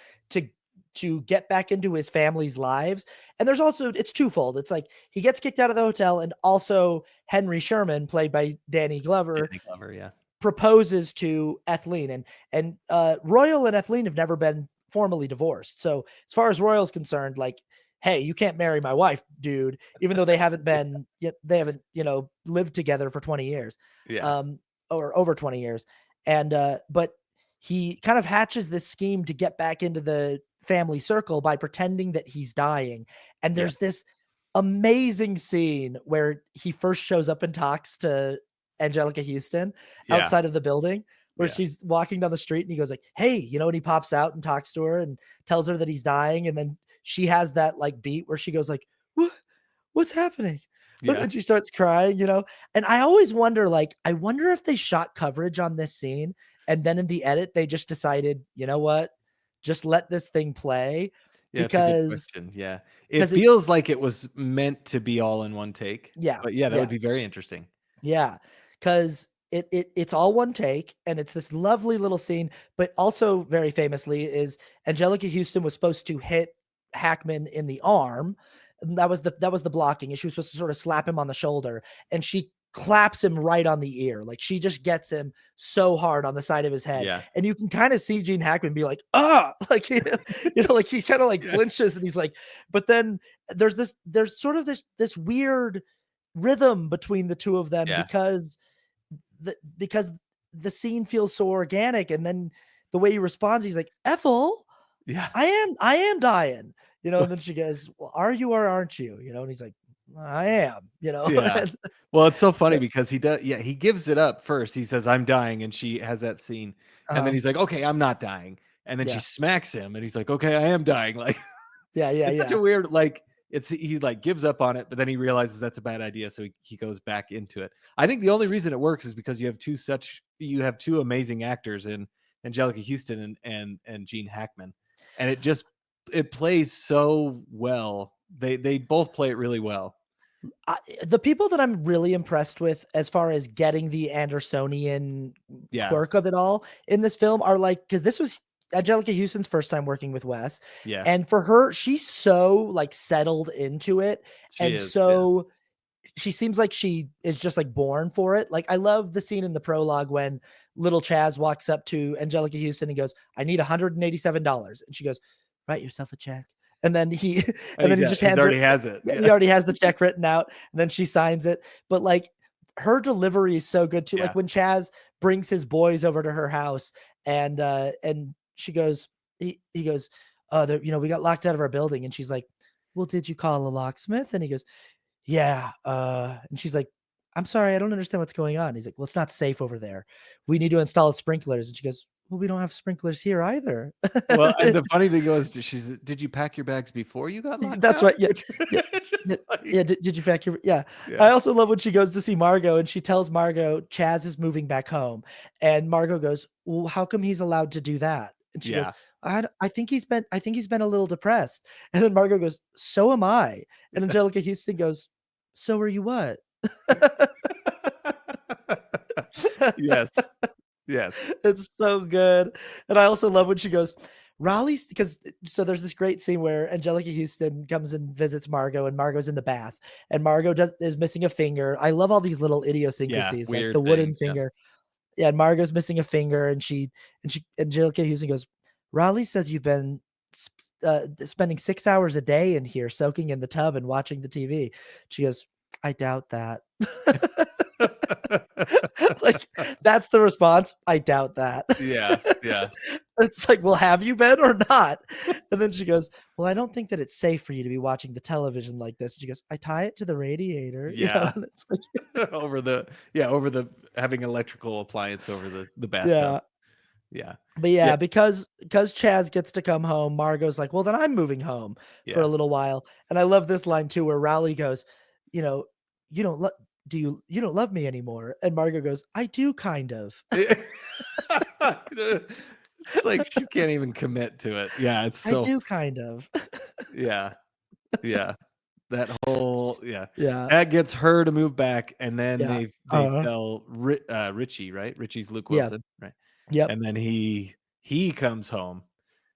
to get back into his family's lives. And there's also, it's twofold. It's like he gets kicked out of the hotel, and also Henry Sherman, played by Danny Glover, Danny Glover, yeah. proposes to Ethline, and Royal and Ethline have never been formally divorced. So as far as Royal's concerned, like, hey, you can't marry my wife, dude, even though they haven't lived together for 20 years, Yeah. or over 20 years. And but he kind of hatches this scheme to get back into the family circle by pretending that he's dying. And Yeah. there's this amazing scene where he first shows up and talks to Angelica Houston Yeah. outside of the building, where Yeah. she's walking down the street, and he goes like, hey, and he pops out and talks to her and tells her that he's dying. And then she has that like beat where she goes like, what's happening? Yeah. And she starts crying, and I always wonder, like, I wonder if they shot coverage on this scene, and then in the edit, they just decided, you know what, just let this thing play, Yeah, it's a good because question. Yeah. It because it feels like it was meant to be all in one take. yeah, But yeah, that would yeah. be very interesting. Yeah, because it's all one take, and it's this lovely little scene. But also very famously is Angelica Houston was supposed to hit Hackman in the arm, And that was the blocking, and she was supposed to sort of slap him on the shoulder, and she claps him right on the ear. Like, she just gets him so hard on the side of his head, Yeah. and you can kind of see Gene Hackman be like, "Ah!" Like, like he kind of like Yeah. flinches, and he's like, but then there's sort of this weird rhythm between the two of them, Yeah. because the scene feels so organic, and then the way he responds, he's like, "Ethel, Yeah. I am dying," and then she goes, "Well, are you or aren't you?" And he's like, "I am," Yeah. and Well, it's so funny yeah, because he gives it up first. He says, "I'm dying," and she has that scene, and then uh-huh, he's like, "Okay, I'm not dying," and then she yeah, smacks him, and he's like, "Okay, I am dying." Like, yeah, yeah, it's such yeah. a weird, like, he like gives up on it, but then he realizes that's a bad idea, so he goes back into it. I think the only reason it works is because you have two amazing actors in Angelica Houston and Gene Hackman, and it plays so well. They both play it really well. The people that I'm really impressed with as far as getting the Andersonian Yeah, quirk of it all in this film are like, because this was Angelica Houston's first time working with Wes, yeah, and for her, she's so like settled into it, she and is. Yeah, so she seems like she is just like born for it. Like, I love the scene in the prologue when little Chaz walks up to Angelica Houston and goes, "I need $187," and she goes, "Write yourself a check." And then he and and then he just he hands her, already has it. yeah, he Yeah, already has the check written out, and then she signs it. But like, her delivery is so good too. Like, yeah, when Chaz brings his boys over to her house, and she goes, he goes, we got locked out of our building," and she's like, "Well, did you call a locksmith?" And he goes, "Yeah," and she's like, "I'm sorry, I don't understand what's going on." He's like, "Well, it's not safe over there. We need to install sprinklers." And she goes, "Well, we don't have sprinklers here either." well, and the funny thing was, "Did you pack your bags before you got locked That's out?" right. Yeah. Which Yeah. Yeah. just like Yeah. Did you pack your, yeah. yeah, I also love when she goes to see Margot and she tells Margot Chaz is moving back home. And Margot goes, "Well, how come he's allowed to do that?" And she goes, yeah. I think he's been a little depressed." And then Margot goes, "So am I." And Angelica Houston goes, "So are you what?" Yes, yes, It's so good. And I also love when she goes, "Raleigh's," because so there's this great scene where Angelica Houston comes and visits Margot, and Margot's in the bath, and Margot is missing a finger. I love all these little yeah, idiosyncrasies, like the weird wooden things, yeah. finger. Yeah, and Margot's missing a finger, and Angelica Houston goes, "Raleigh says you've been spending 6 hours a day in here soaking in the tub and watching the TV." She goes, "I doubt that." Like, that's the response, "I doubt that." Yeah, yeah, It's like, "Well, have you been or not?" And then she goes, "Well, I don't think that it's safe for you to be watching the television like this." And she goes, "I tie it to the radiator," yeah. and it's like, Over the having electrical appliance over the bathtub. yeah. Yeah, But yeah, yeah, because Chaz gets to come home, Margot's like, "Well, then I'm moving home for a yeah. little while." And I love this line too, where Rowley goes, you know, "You don't lo you don't love me anymore?" And Margot goes, "I do kind of." It's like she can't even commit to it. Yeah, it's "I so do kind of." yeah, yeah. That whole S yeah. Yeah, That gets her to move back, and then yeah, they tell Richie, right? Richie's Luke yeah, Wilson, right? yep, And then he comes home.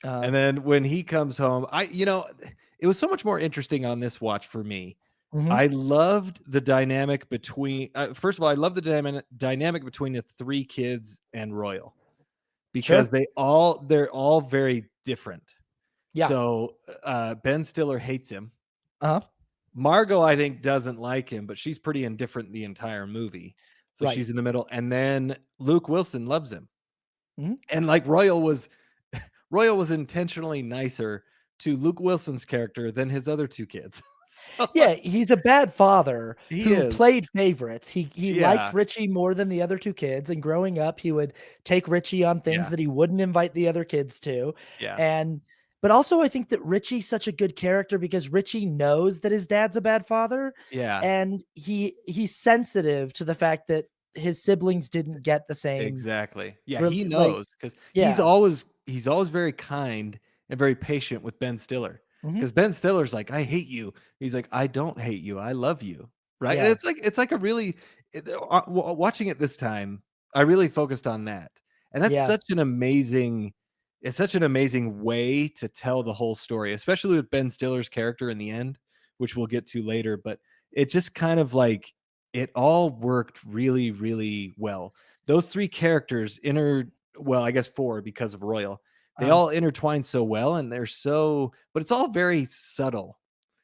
uh, And then when he comes home, it was so much more interesting on this watch for me. mhm, I loved the dynamic between first of all, I love the dynamic between the 3 kids and Royal because sure, they're all very different. yeah, So, Ben Stiller hates him. uh-huh, Margot, I think, doesn't like him, but she's pretty indifferent the entire movie. So right, she's in the middle. And then Luke Wilson loves him. mhm. And like Royal was intentionally nicer to Luke Wilson's character than his other 2 kids. So Yeah, he's a bad father he who is. played favorites. He liked Yeah. Richie more than the other 2 kids, and growing up, he would take Richie on things Yeah. that he wouldn't invite the other kids to, Yeah. and but also I think that Richie's such a good character because Richie knows that his dad's a bad father, Yeah. and he's sensitive to the fact that his siblings didn't get the same Exactly. Yeah, rel he like, knows because yeah, he's always very kind and very patient with Ben Stiller. mhm, Because Ben Stiller's like, "I hate you." He's like, "I don't hate you. I love you." Right? And yeah, it's like a really watching it this time, I really focused on that. And that's yeah, such an amazing way to tell the whole story, especially with Ben Stiller's character in the end, which we'll get to later. But it just kind of like it all worked really, really well. Those three characters well, I guess four because of Royal. They Uh, all intertwine so well, and they're so, but it's all very subtle,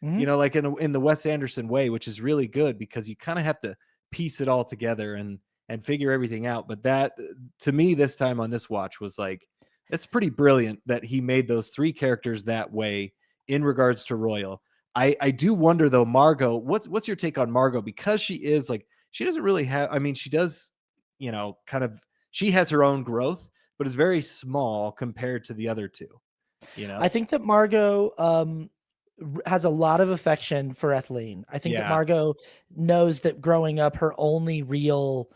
mhm. like in the Wes Anderson way, which is really good because you kind of have to piece it all together and figure everything out. But that to me this time on this watch was like it's pretty brilliant that he made those three characters that way in regards to Royal. I do wonder though, Margot, what's your take on Margot? Because she is like she doesn't really have, I mean, she does, kind of she has her own growth, but it's very small compared to the other two, you I know? think that Margot has a lot of affection for Etheline. I think that Yeah. Margot knows that growing up, her only real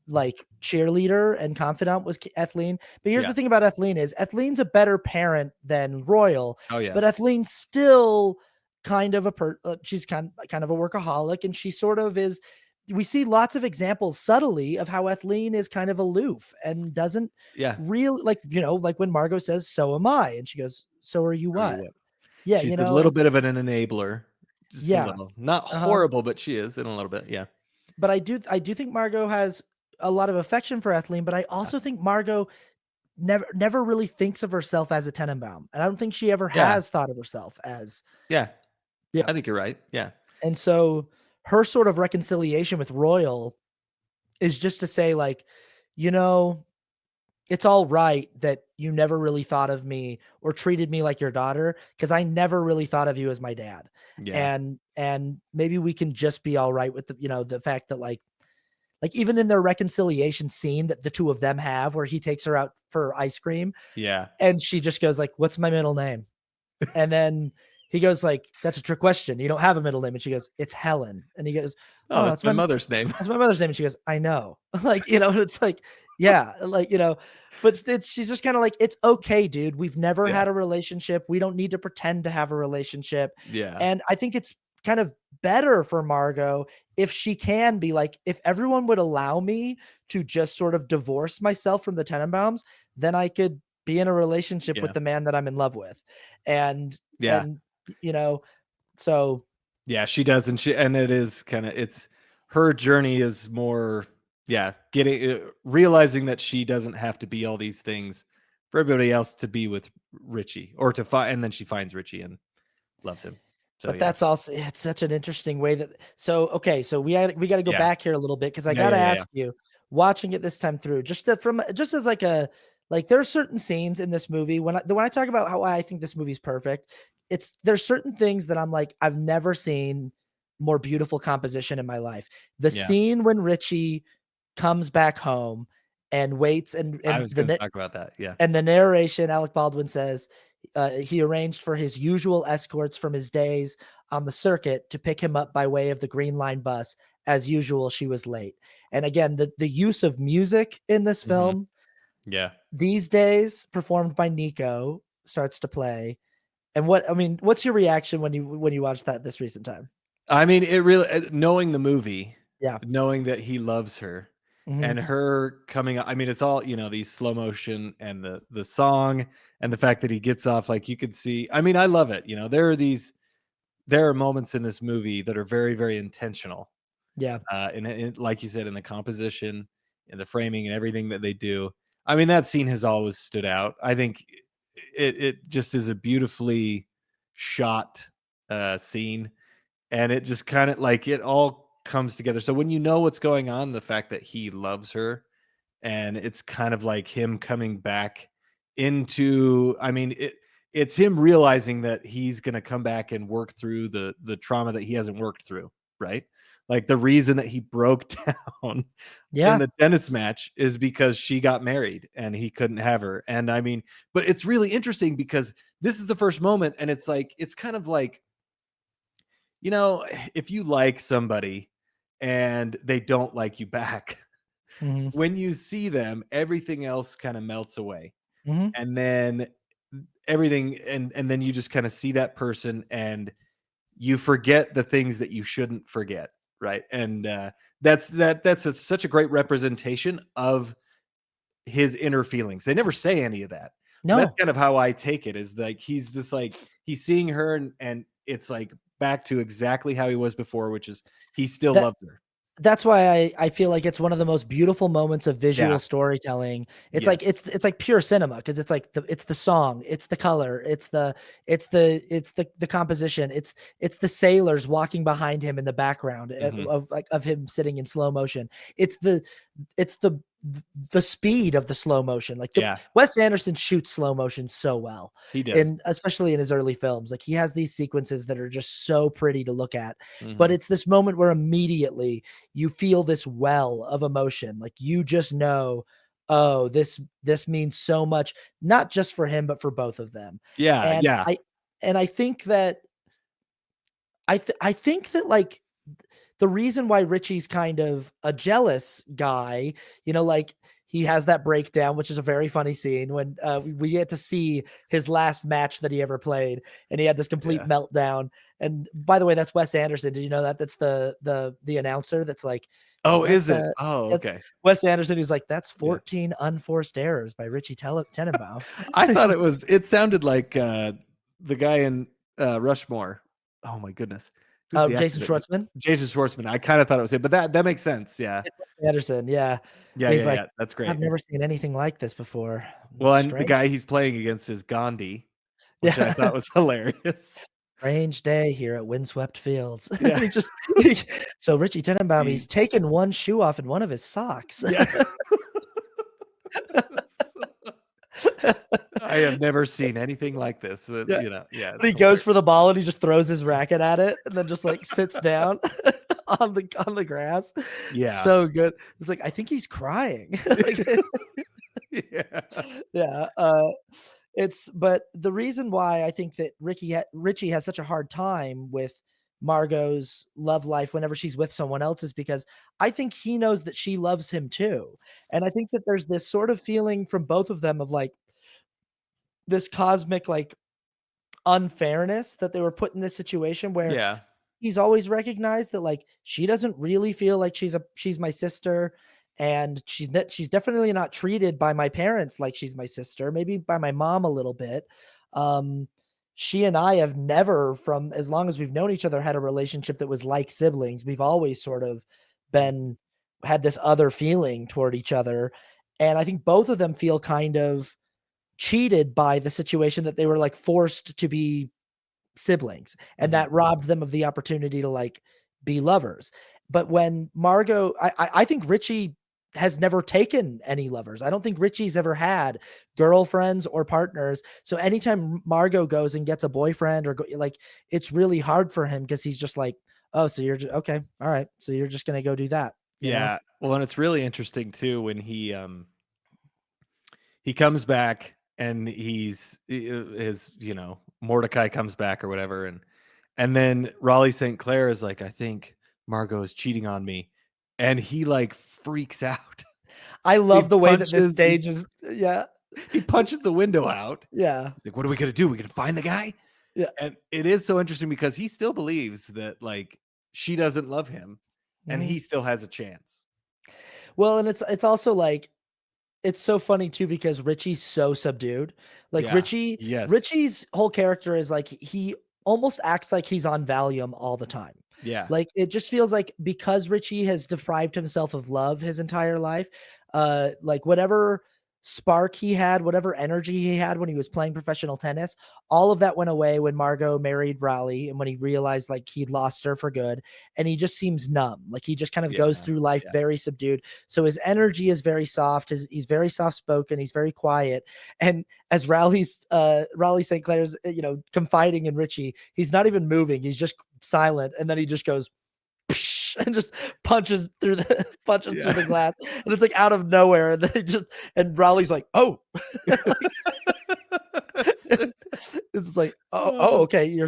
like cheerleader and confidant was Etheline. But here's Yeah. the thing about Etheline is Etheline's a better parent than Royal, Oh yeah. but Etheline's still kind of she's kind of a workaholic, and she sort of is. We see lots of examples subtly of how Etheline is kind of aloof and doesn't Yeah. really like, like when Margot says, "So am I," and she goes, "So are you So you what?" what? Yeah, She's a little bit of an enabler, just a yeah, little. Not uh-huh. horrible, but she is in a little bit. Yeah. But I do think Margot has a lot of affection for Etheline, but I Yeah. also think Margot never really thinks of herself as a Tenenbaum, and I don't think she ever Yeah. has thought of herself as. Yeah. Yeah, I think you're right. Yeah. and so her sort of reconciliation with Royal is just to say, like, you know, it's all right that you never really thought of me or treated me like your daughter because I never really thought of you as my dad, Yeah. and maybe we can just be all right with the fact that like even in their reconciliation scene that the two of them have where he takes her out for ice cream Yeah. and she just goes like, "What's my middle name?" And then he goes like, "That's a trick question. You don't have a middle name." And she goes, "It's Helen." And he goes, Oh, "Oh, that's my mother's name. that's my mother's name." And she goes, "I know." Like, and it's like, yeah, like, but she's just kind of like, "It's okay, dude. We've never Yeah. had a relationship. We don't need to pretend to have a relationship." Yeah. And I think it's kind of better for Margot if she can be like, if everyone would allow me to just sort of divorce myself from the Tenenbaums, then I could be in a relationship with Yeah. the man that I'm in love with. And Yeah. and you know, so Yeah. She does. And it is kind of, it's her journey is more, yeah, getting, realizing that she doesn't have to be all these things for everybody else to be with Richie or to find, and then she finds Richie and loves him. So, but yeah. that's also it's such an interesting way that so okay, so we gotta go Yeah. back here a little bit because I Yeah. gotta Yeah. Yeah. Yeah. ask you, watching it this time through, just as like a like there are certain scenes in this movie when I talk about how I think this movie's perfect, there's certain things that I'm like, I've never seen more beautiful composition in my life. The Yeah. scene when Richie comes back home and waits I was going to talk about that. Yeah. and the narration, Alec Baldwin says, he arranged for his usual escorts from his days on the circuit to pick him up by way of the Green Line bus. As usual, she was late. And again, the use of music in this Hmm. film Yeah. these days, performed by Nico, starts to play. And what's your reaction when you watch that this recent time? I mean, it really, knowing the movie, Yeah. knowing that he loves her Hmm. and her coming up, I mean, it's all, these slow motion and the song and the fact that he gets off, like you could see, I mean, I love it. There are moments in this movie that are very, very intentional. Yeah. And like you said, in the composition, in the framing and everything that they do. I mean, that scene has always stood out. I think it just is a beautifully shot scene, and it just kind of like it all comes together. So when you know what's going on, the fact that he loves her, and it's kind of like him coming back into, I mean, it's him realizing that he's going to come back and work through the trauma that he hasn't worked through, right? Like the reason that he broke down in Yeah. the tennis match is because she got married and he couldn't have her. And I mean, but it's really interesting because this is the first moment, and it's like it's kind of like, if you like somebody and they don't like you back, Hmm. when you see them, everything else kind of melts away. Hmm. And then everything, and then you just kind of see that person and you forget the things that you shouldn't forget, right? And such a great representation of his inner feelings. They never say any of that. But that's No. kind of how I take it, is like he's just like he's seeing her, and it's like back to exactly how he was before, which is he still That loved her. that's why I feel like it's one of the most beautiful moments of Yeah. visual storytelling. It's like Yes. it's like pure cinema because it's the song, it's the color, it's the composition, it's the sailors walking behind him in the background Mhm. of like of him sitting in slow motion. It's the the speed of the slow motion. Like the Yeah, Wes Anderson shoots slow motion so well, he does. in especially in his early films. Like he has these sequences that are just so pretty to look at. But Mhm. it's this moment where immediately you feel this well of emotion. Like you just know, oh, this means so much, not just for him, but for both of them. Yeah, And yeah, I think that I think that like the reason why Richie's kind of a jealous guy, like he has that breakdown, which is a very funny scene when we get to see his last match that he ever played, and he had this complete yeah. meltdown. And by the way, that's Wes Anderson. Did you know that? That's the announcer. That's like, Oh, is that's it? Oh, that's okay. Wes Anderson. Who's like, that's Yeah. 14 unforced errors by Richie Tenenbaum. I thought it sounded like, the guy in, Rushmore. Oh my goodness. Who's the actor Jason that Schwartzman. Jason Schwartzman. I kinda thought it was him, but that makes sense, yeah. It's Wes Anderson. Yeah, Yeah, he's yeah, like, yeah, that's I've great. never seen anything like this before. Well, and the Strange. guy he's playing against is Gandhi, which I Yeah. thought was hilarious. Strange day here at Windswept Fields. Yeah. He just so Richie Tenenbaum, he's He taken one shoe off and one of his socks. Yeah. I have never seen anything like this, Yeah, yeah, and it's he goes hilarious. for the ball and he just throws his racket at it and then just, like, sits down on the grass. Yeah. So good. It's like, I think he's crying. Like, Yeah. yeah, but the reason why I think that Richie has such a hard time with Margot's love life whenever she's with someone else is because I think he knows that she loves him too. And I think that there's this sort of feeling from both of them of like this cosmic like unfairness that they were put in this situation where Yeah. he's always recognized that like she doesn't really feel like she's my sister, and she's definitely not treated by my parents like she's my sister, maybe by my mom a little bit. um she and I have never, from as long as we've known each other, had a relationship that was like siblings. We've always sort of Mhm. been had this other feeling toward each other, and I think both of them feel kind of cheated by the situation that they were like forced to be siblings, and Mhm. that robbed them of the opportunity to like be lovers. But when Margot, I think Richie has never taken any lovers. I don't think Richie's ever had girlfriends or partners. So anytime Margot goes and gets a boyfriend like, it's really hard for him because he's just like, oh, so you're just okay, all right, so you're just gonna go do that, you know? Yeah. Well, and it's really interesting too when he comes back and his, Mordecai comes back or whatever, and then Raleigh St. Clair is like, "I think Margot is cheating on me," and he, like, freaks out. I He love the way that this punches he stage is. Yeah, he punches the window out. yeah, He's like, "What are we gonna do? We gonna find the guy?" yeah. And it is so interesting because he still believes that, like, she doesn't love him, and Mhm. he still has a chance. Well, and it's also like it's so funny too because Richie's so subdued. Like Yeah. Yes. Richie's whole character is like he almost acts like he's on Valium all the time. Yeah. Like it just feels like because Richie has deprived himself of love his entire life, like whatever spark he had, whatever energy he had when he was playing professional tennis, all of that went away when Margot married Raleigh and when he realized like he'd lost her for good, and he just seems numb. Like he just kind of goes Yeah. through life Yeah. very subdued. So his energy is very soft. He's very soft spoken. He's very quiet. And as Raleigh St. Clair's, confiding in Richie, he's not even moving. He's just silent. And then he just goes, "Psh," and just punches through Yeah. the glass. And it's like out of nowhere. And then and Raleigh's like, oh, it's like, oh, Oh, okay. You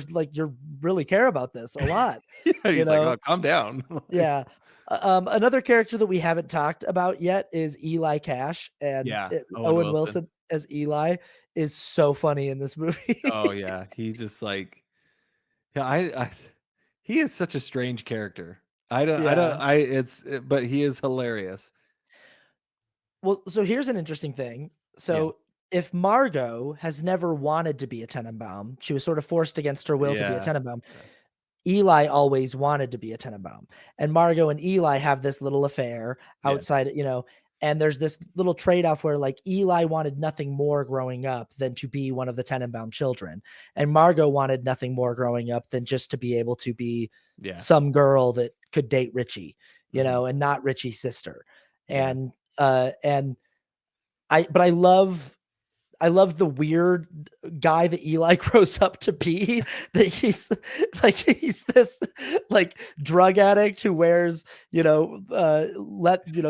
really care about this a lot, yeah, you he's like, know? "Oh, calm down." Like, Yeah. Another character that we haven't talked about yet is Eli Cash, and yeah, Owen Owen Wilson. Wilson as Eli is so funny in this Oh, movie. yeah, he just, like yeah, I he is such a strange character. I don't Yeah. but he is hilarious. Well, so here's an interesting thing. Yeah. So if Margot has never wanted to be a Tenenbaum, she was sort of forced against her will to be a Yeah. Tenenbaum. Yeah. Eli always wanted to be a Tenenbaum, and Margot and Eli have this little affair Yeah. outside, and there's this little trade-off where like Eli wanted nothing more growing up than to be one of the Tenenbaum children, and Margot wanted nothing more growing up than just to be able to be Yeah. some girl that could date Richie, Mhm. and not Richie's sister. Yeah. And but I love the weird guy that Eli grows up to be. That he's this like drug addict who wears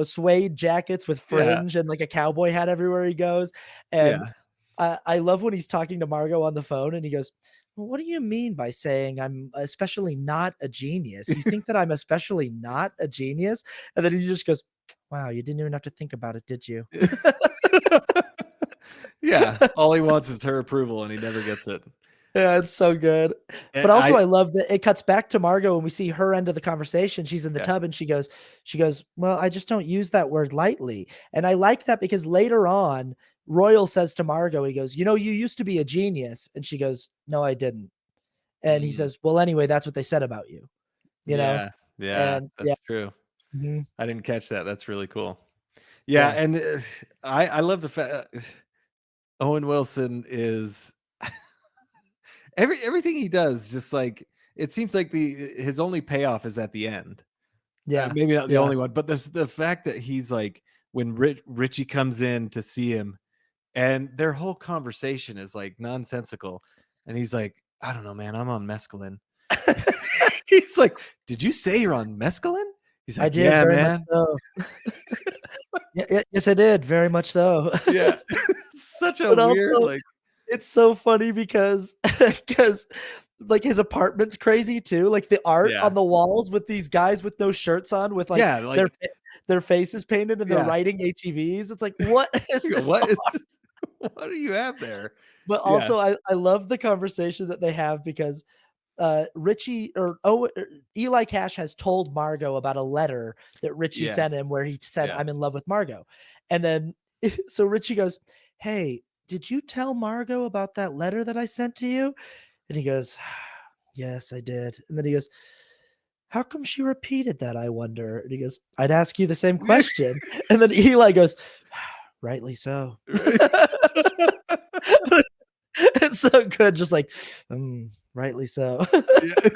suede jackets with Yeah. fringe and like a cowboy hat everywhere he goes. And Yeah. I love when he's talking to Margot on the phone and he goes, well, "What do you mean by saying I'm especially not a genius? You think that I'm especially not a genius?" And then he just goes, "Wow, you didn't even have to think about it, did you?" Yeah. All he wants is her approval, and he never gets it. Yeah, it's so good. And But also I I love that it cuts back to Margot and we see her end of the conversation. She's in the Yeah. tub and she goes, "Well, I just don't use that word lightly." And I like that because later on, Royal says to Margot, he goes, "You used to be a genius." And she goes, "No, I didn't." And he Mm. says, "Well, anyway, that's what they said about you." You know? Yeah. Yeah. And yeah. That's true. Mhm. I didn't catch that. That's really cool. Yeah, Yeah. and, I love the fact Owen Wilson is everything he does, just like it seems like his only payoff is at the end. Yeah. Maybe not the Yeah. only one, but the fact that he's like when Richie comes in to see him, and their whole conversation is like nonsensical, and he's like, "I don't know, man, I'm on mescaline." He's like, "Did you say you're on mescaline?" He's I like, did "Yeah, very much man." so. Yes, I did, very much so. Yeah. Such a But weird, also like it's so funny because because like his apartment's crazy too. Like the art yeah. on the walls with these guys with no shirts on with like Yeah, their like their faces painted and they're yeah. writing ATVs. It's like, what is You go, this "What is art? what do you have there?" But Yeah. also I love the conversation that they have because Richie Eli Cash has told Margot about a letter that Richie sent Yes. him where he said, Yeah. "I'm in love with Margot." And then so Richie goes, "Hey, did you tell Margot about that letter that I sent to you?" And he goes, "Yes, I did." And then he goes, "How come she repeated that, I wonder?" And he goes, "I'd ask you the same question." And then Eli goes, "Rightly so." Right. It's so good, just like, rightly so." Yeah.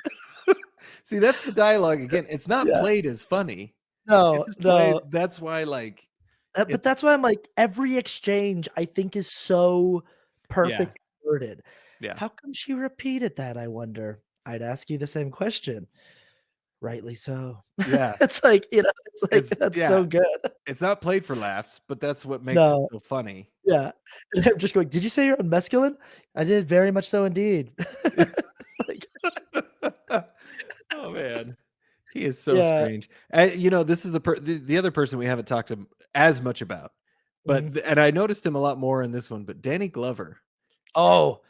See, that's the dialogue again, it's not Yeah. played as funny. It's No, just played no. that's why, like, But it's that's why I'm like, every exchange I think is so yeah, perfectly worded. yeah, "How come she repeated that, I wonder? I'd ask you the same question." Rightly so. yeah. It's like, it's like, It's that's yeah, so good. it's not played for laughs, but that's what makes it No. so funny. Yeah. And I'm just going, "Did you say you're on mescaline?" "I did, very much so indeed." It's like, Oh, man. He is so yeah. strange. This is the other person we haven't talked to as much about, but Mhm. and I noticed him a lot more in this one, but Danny Glover. Oh.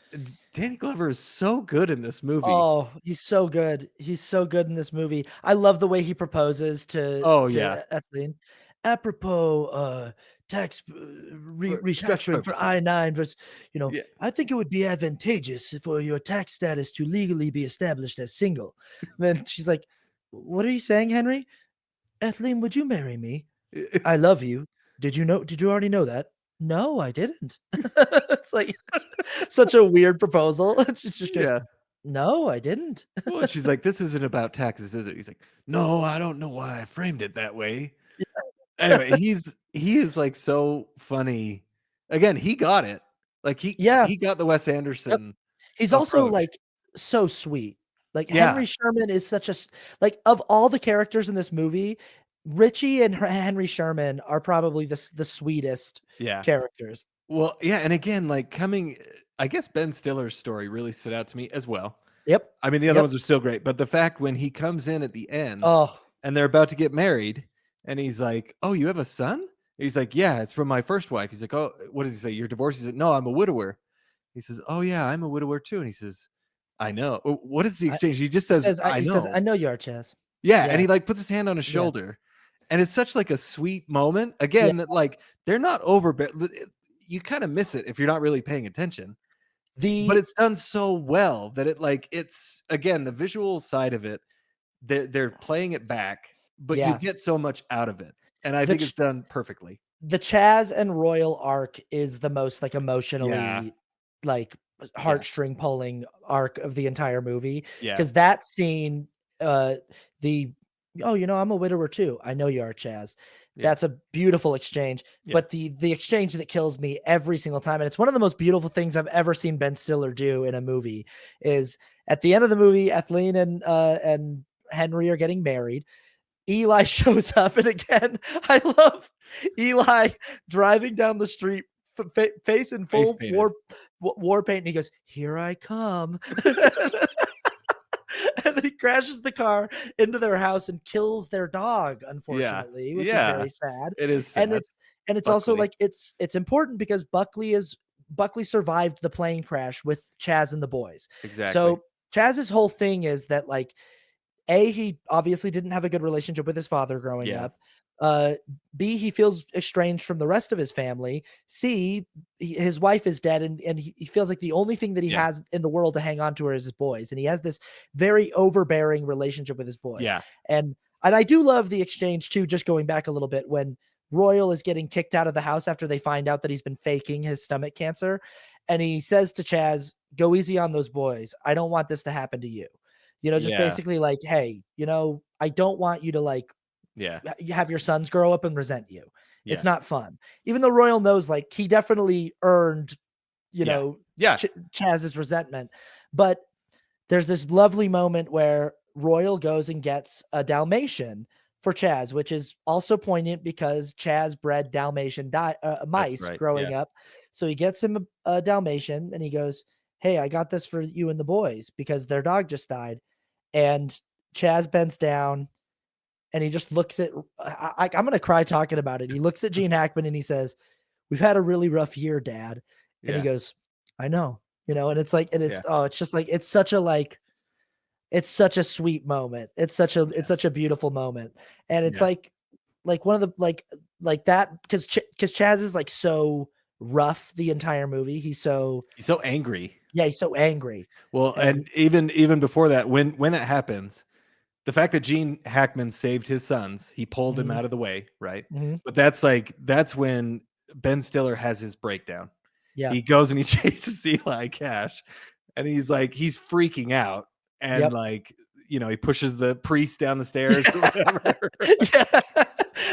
Danny Glover is so good in this movie. Oh, he's so good. He's so good in this movie. I love the way he proposes to Oh, yeah. to Etheline. Apropos, tax For tax restructuring for purposes. I-9 versus, Yeah. I think it would be advantageous for your tax status to legally be established as single. Then she's like, "What are you saying, Henry? Etheline, would you marry me? I love you. Did you already know that?" "No, I didn't." It's like such a weird proposal. She just goes, Yeah. "No, I didn't." Well, and she's like, "This isn't about taxes, is it?" He's like, "No, I don't know why I framed it that way." Anyway, he is, like, so funny. Again, he got it. Like, Yeah, he got the Wes yep. Anderson He's also, approach. like, so sweet. Like, Yeah. Henry Sherman is such a like, of all the characters in this movie, Richie and Henry Sherman are probably the sweetest Yeah. characters. Well, yeah, and again, like, I guess Ben Stiller's story really stood out to me as well. Yep, I mean, the other yep. ones are still great, but the fact when he comes in at the end Oh, and they're about to get married, and he's like, "Oh, you have a son?" And he's like, "Yeah, it's from my first wife." He's like, "Oh," what does he say? "You're divorced?" He's like, "No, I'm a widower." He says, "Oh, yeah, I'm a widower too." And he says, "I know." What is the I exchange? He just says, "I he says, know." "I know you are, Chaz." Yeah, and Yeah, he, like, puts his hand on his yeah, shoulder, and it's such, like, a sweet moment. yeah. Again, that, like, they're not you kinda miss it if you're not really paying attention. but The it's done so well that it's again, the visual side of it, they're playing it back, but you yeah, get so much out of it, and I the think it's Ch done perfectly. the Chaz and Royal arc is the most, like, Yeah, emotionally, like, yeah, heartstring pulling arc of the entire movie. yeah, Because that scene, uh, the, "Oh, I'm a widower too. I know you are, Chaz." yeah, That's a beautiful exchange, yeah, but the exchange that kills me every single time, and it's one of the most beautiful things I've ever seen Ben Stiller do in a movie, is at the end of the movie, Etheline and Henry are getting married. Eli shows up, and again, I love Eli driving down the street, face in face full painted. war paint, and he goes, "Here I come," and then he crashes the car into their house and kills their dog, Yeah, unfortunately, which is yeah, very sad. it is And sad. it's also Buckley, like it's important because Buckley survived the plane crash with Chaz and the boys. exactly. So Chaz's whole thing is that, like, A, he obviously didn't have a good relationship with his father growing Yeah, up. Uh, B, he feels estranged from the rest of his family. C, his wife is dead, and he feels like the only thing that he yeah, has in the world to hang on to are his boys. And he has this very overbearing relationship with his boys. yeah, And I do love the exchange too, just going back a little bit, when Royal is getting kicked out of the house after they find out that he's been faking his stomach cancer. And he says to Chaz, "Go easy on those boys. I don't want this to happen to you." Just yeah, basically like, "Hey, I don't want you to, like, yeah, you have your sons grow up and resent you. It's yeah, not fun." Even though Royal knows, like, he definitely earned, you yeah, know, yeah, Chaz's resentment. But there's this lovely moment where Royal goes and gets a Dalmatian for Chaz, which is also poignant because Chaz bred Dalmatian that's mice right, yeah, growing up. So he gets him a Dalmatian, and he goes, "Hey, I got this for you and the boys because their dog just died." And Chaz bends down and he just looks at, I'm gonna cry talking about it. He looks at Gene Hackman and he says, "We've had a really rough year, Dad." And he yeah, goes, "I know," and it's like, and yeah, it's just like, it's such a, like, it's such a sweet moment. It's yeah, such a beautiful moment. And it's yeah. like one of the, like that, because Chaz is, like, so rough the entire movie. He's so, He's so angry. yeah, he's so angry. Well, And and even before that, when that happens, the fact that Gene Hackman saved his sons, he pulled him mhm, out of the way, right? mhm, But that's when Ben Stiller has his breakdown. yeah, He goes and he chases Eli Cash, and he's freaking out, and, yep. he pushes the priest down the stairs or whatever. Yeah.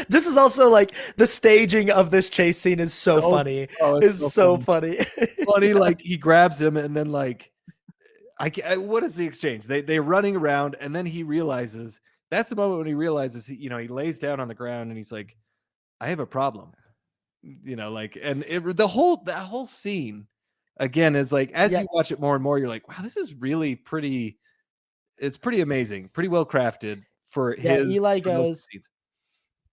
This is also, like, the staging of this chase scene is so Oh, funny. it's Is so so funny. funny. Funny, Yeah. like, he grabs him and then, what is the exchange? They're running around, and then he realizes that's the moment when he realizes he lays down on the ground and he's like, "I have a problem." And that whole scene again is like, as Yeah, you watch it more and more, you're like, "Wow, this is really pretty it's pretty amazing, pretty well crafted for yeah, his for those 2 scenes."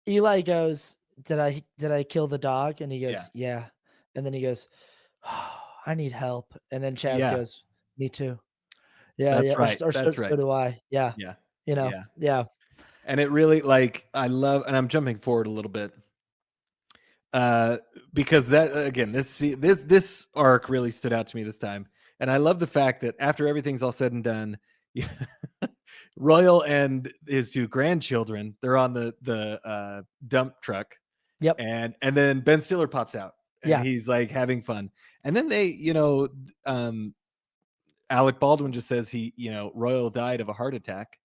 Eli goes, "Did I kill the dog?" And he Yeah. goes, "Yeah." And then he goes, "Oh, I need help." And then Chaz Yeah. goes, "Me too." Yeah, yeah, That's right, so that's so right. do I. Yeah, Yeah. Yeah. yeah. And it really, I love, and I'm jumping forward a little bit, uh, because that again, this arc really stood out to me this time, and I love the fact that after everything's all said and done, yeah, Royal and his 2 grandchildren, they're on the dump truck, Yep, and then Ben Stiller pops out, and yeah, he's, like, having fun, and then Alec Baldwin just says Royal died of a heart attack,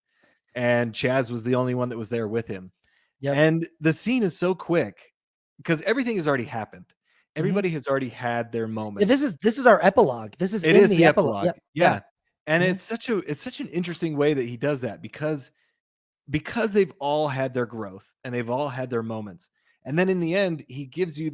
and Chaz was the only one that was there with him. yep. And the scene is so quick because everything has already happened. Mhm. Everybody has already had their Yeah, moment. this is our epilogue. This is It in is the the epilogue. epilogue. Yep, yeah. Yeah. And Mhm, it's such an interesting way that he does that because they've all had their growth and they've all had their moments. And then in the end, he gives you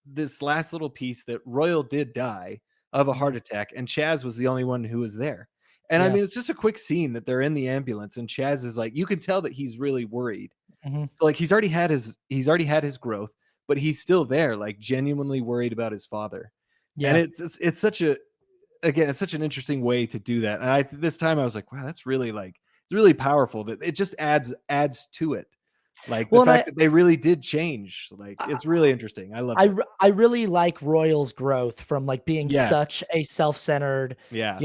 this last little piece that Royal did die of a heart mhm. attack, and Chaz was the only one who was there. And I Yeah, mean, it's just a quick scene that they're in the ambulance, and Chaz is like, you can tell that he's really worried. mhm. So, like, he's already had his growth, but he's still there, like, genuinely worried about his father. And Yeah. it's such a again, it's such an interesting way to do that. And this time I was like, wow, that's really, it's really powerful that it just adds to it. Like the Well, and fact that they really did change, like I it's really interesting. I loved it. I really like Royal's growth from like being such Yes. a self-centered, Yeah.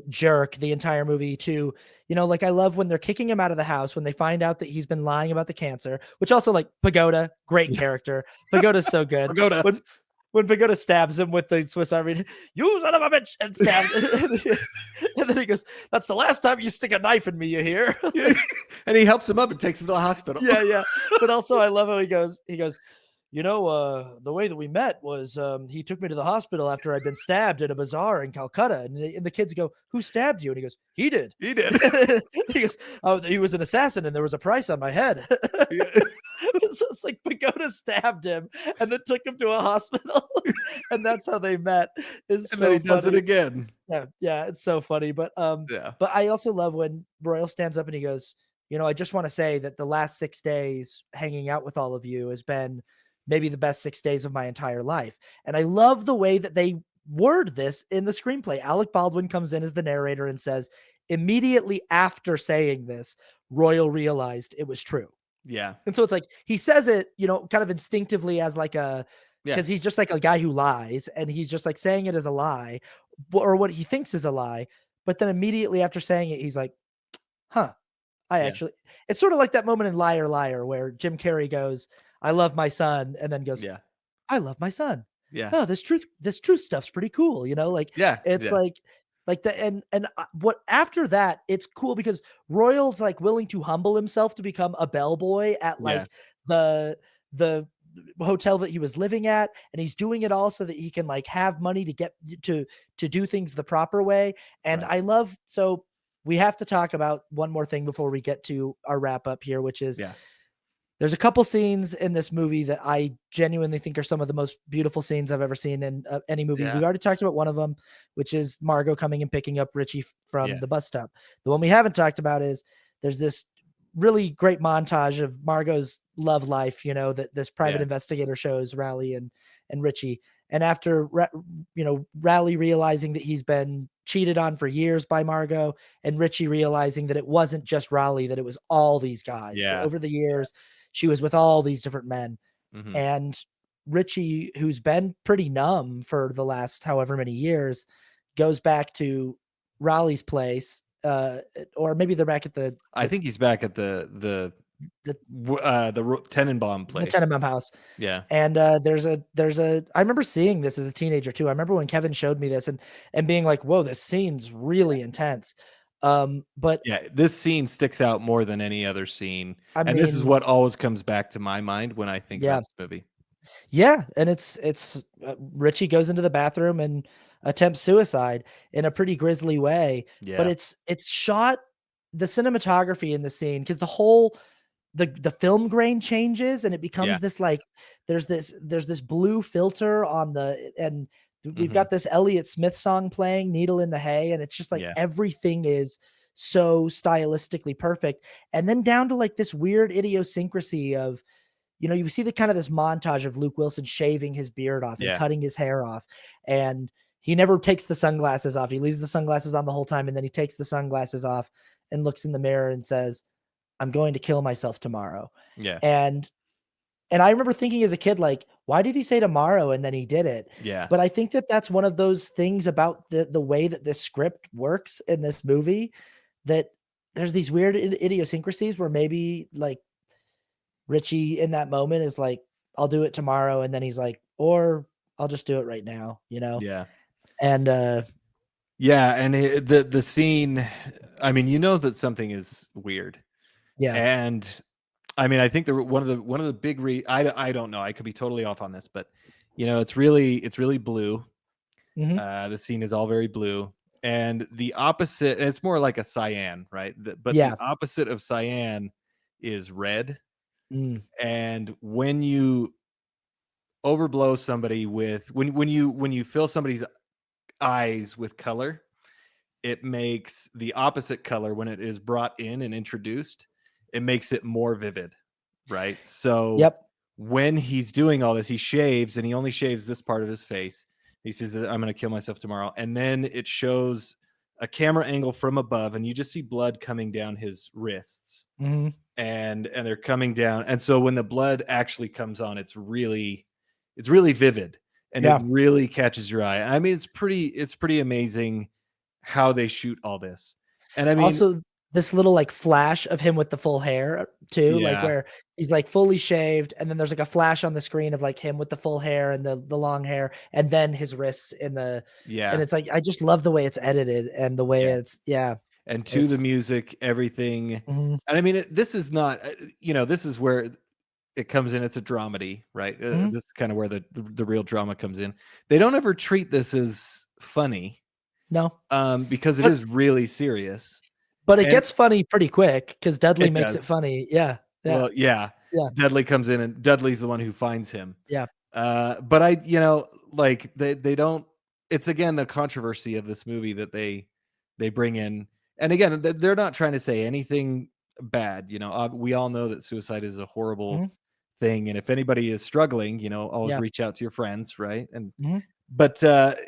jerk the entire movie to, like I love when they're kicking him out of the house when they find out that he's been lying about the cancer, which also like Pagoda, great Yeah. character. Pagoda's so good. Pagoda. When Pagoda stabs him with the Swiss Army, you son of a bitch, and stabs, and then he goes, "That's the last time you stick a knife in me, you hear?" Yeah. Like, And he helps him up and takes him to the hospital. yeah, yeah. But also, I love how he goes, the way that we met was he took me to the hospital after I'd been stabbed at a bazaar in Calcutta. And the kids go, "Who stabbed you?" And he goes, "He did." He did. He goes, "Oh, he was an assassin and there was a price on my head." Yeah. So it's like Pagoda stabbed him and then took him to a hospital. And that's how they met. Is And then so he does it funny. again. Yeah, yeah, it's so funny. Yeah. But I also love when Royal stands up and he goes, I just want to say that the last 6 days hanging out with all of you has been maybe the best 6 days of my entire life. And I love the way that they word this in the screenplay. Alec Baldwin comes in as the narrator and says, immediately after saying this, Royal realized it was true. Yeah. And so it's like he says it, kind of instinctively as like Yeah. because he's just like a guy who lies and he's just like saying it as a lie or what he thinks is a lie. But then immediately after saying it, he's like, huh, I Yeah. actually, it's sort of like that moment in Liar Liar where Jim Carrey goes, I love my son, and then goes, Yeah. I love my son. Yeah. Oh, this truth stuff's pretty cool, like Yeah. it's Yeah. like the and what after that, it's cool because Royal's like willing to humble himself to become a bellboy at Yeah. like the hotel that he was living at, and he's doing it all so that he can like have money to get to do things the proper way. And Right. I love so we have to talk about one more thing before we get to our wrap up here, which is Yeah. there's a couple scenes in this movie that I genuinely think are some of the most beautiful scenes I've ever seen in any movie. Yeah. We already talked about one of them, which is Margot coming and picking up Richie from Yeah. the bus stop. The one we haven't talked about is there's this really great montage of Margot's love life, that this private Yeah. investigator shows Raleigh and Richie. And after Raleigh realizing that he's been cheated on for years by Margot, and Richie realizing that it wasn't just Raleigh, that it was all these guys, that Yeah. over the years she was with all these different men. Mhm. And Richie, who's been pretty numb for the last however many years, goes back to Raleigh's place, or maybe they're back at I think he's back at the the Tenenbaum the place. Tenenbaum house. Yeah. And there's a I remember seeing this as a teenager too. I remember when Kevin showed me this and being like, whoa, this scene's really intense. But Yeah, this scene sticks out more than any other scene, I and this is mean, what always comes back to my mind when I think about yeah, this movie. yeah, and it's Richie goes into the bathroom and attempts suicide in a pretty grisly way, but Yeah. it's shot the cinematography in the scene because the film grain changes and it Yeah. becomes this like there's this blue filter on the and we've Mhm. got this Elliott Smith song playing, Needle in the Hay, and it's just like Yeah. everything is so stylistically perfect. And then down to like this weird idiosyncrasy of you see the kind of this montage of Luke Wilson shaving his beard off and Yeah. cutting his hair off, and he never takes the sunglasses off. He leaves the sunglasses on the whole time, and then he takes the sunglasses off and looks in the mirror and says, I'm going to kill myself tomorrow. Yeah. And I remember thinking as a kid, like, why did he say tomorrow? And then he did it. Yeah. But I think that that's one of those things about the way that this script works in this movie, that there's these weird idiosyncrasies where maybe like Richie in that moment is like, I'll do it tomorrow. And then he's like, or I'll just do it right now. Yeah. And Yeah, and the scene, I mean, you know that something is weird. yeah. And I mean, I think one of the big I don't know, I could be totally off on this, but it's really blue. Hmm. The scene is all very blue. And the opposite, and it's more like a cyan, right? But the Yeah. opposite of cyan is red. Mm. And when you overblow somebody with when you fill somebody's eyes with color, it makes the opposite color when it is brought in and introduced, it makes it more vivid, right? So Yep. when he's doing all this, he shaves and he only shaves this part of his face. He says, I'm going to kill myself tomorrow. And then it shows a camera angle from above, and you just see blood coming down his wrists, Mhm. and they're coming down. And so when the blood actually comes on, it's really vivid, and it Yeah. really catches your eye. I mean, it's pretty amazing how they shoot all this. And I mean, Also, this little, like, flash of him with the full hair too, like, yeah, where he's, like, fully shaved, and then there's, like, a flash on the screen of, like, him with the full hair and the long hair, and then his wrists in the and yeah, it's, like, I just love the way it's edited and the way yeah. it's yeah, And to the it's music, everything. mhm, And I mean, this is not, this is where it comes in. It's a dramedy, right? mhm, This is kind of where the real drama comes in. They don't ever treat this as funny, no, because it but is really serious, it and gets funny pretty quick because Dudley it makes it does. funny. Yeah, yeah, Well, yeah, yeah, Dudley comes in, and Dudley's the one who finds him. yeah, But like they don't. It's again the controversy of this movie that they bring in, and again they're not trying to say anything bad. We all know that suicide is a horrible mhm, thing, and if anybody is struggling, always yeah, reach out to your friends, right? And mhm, but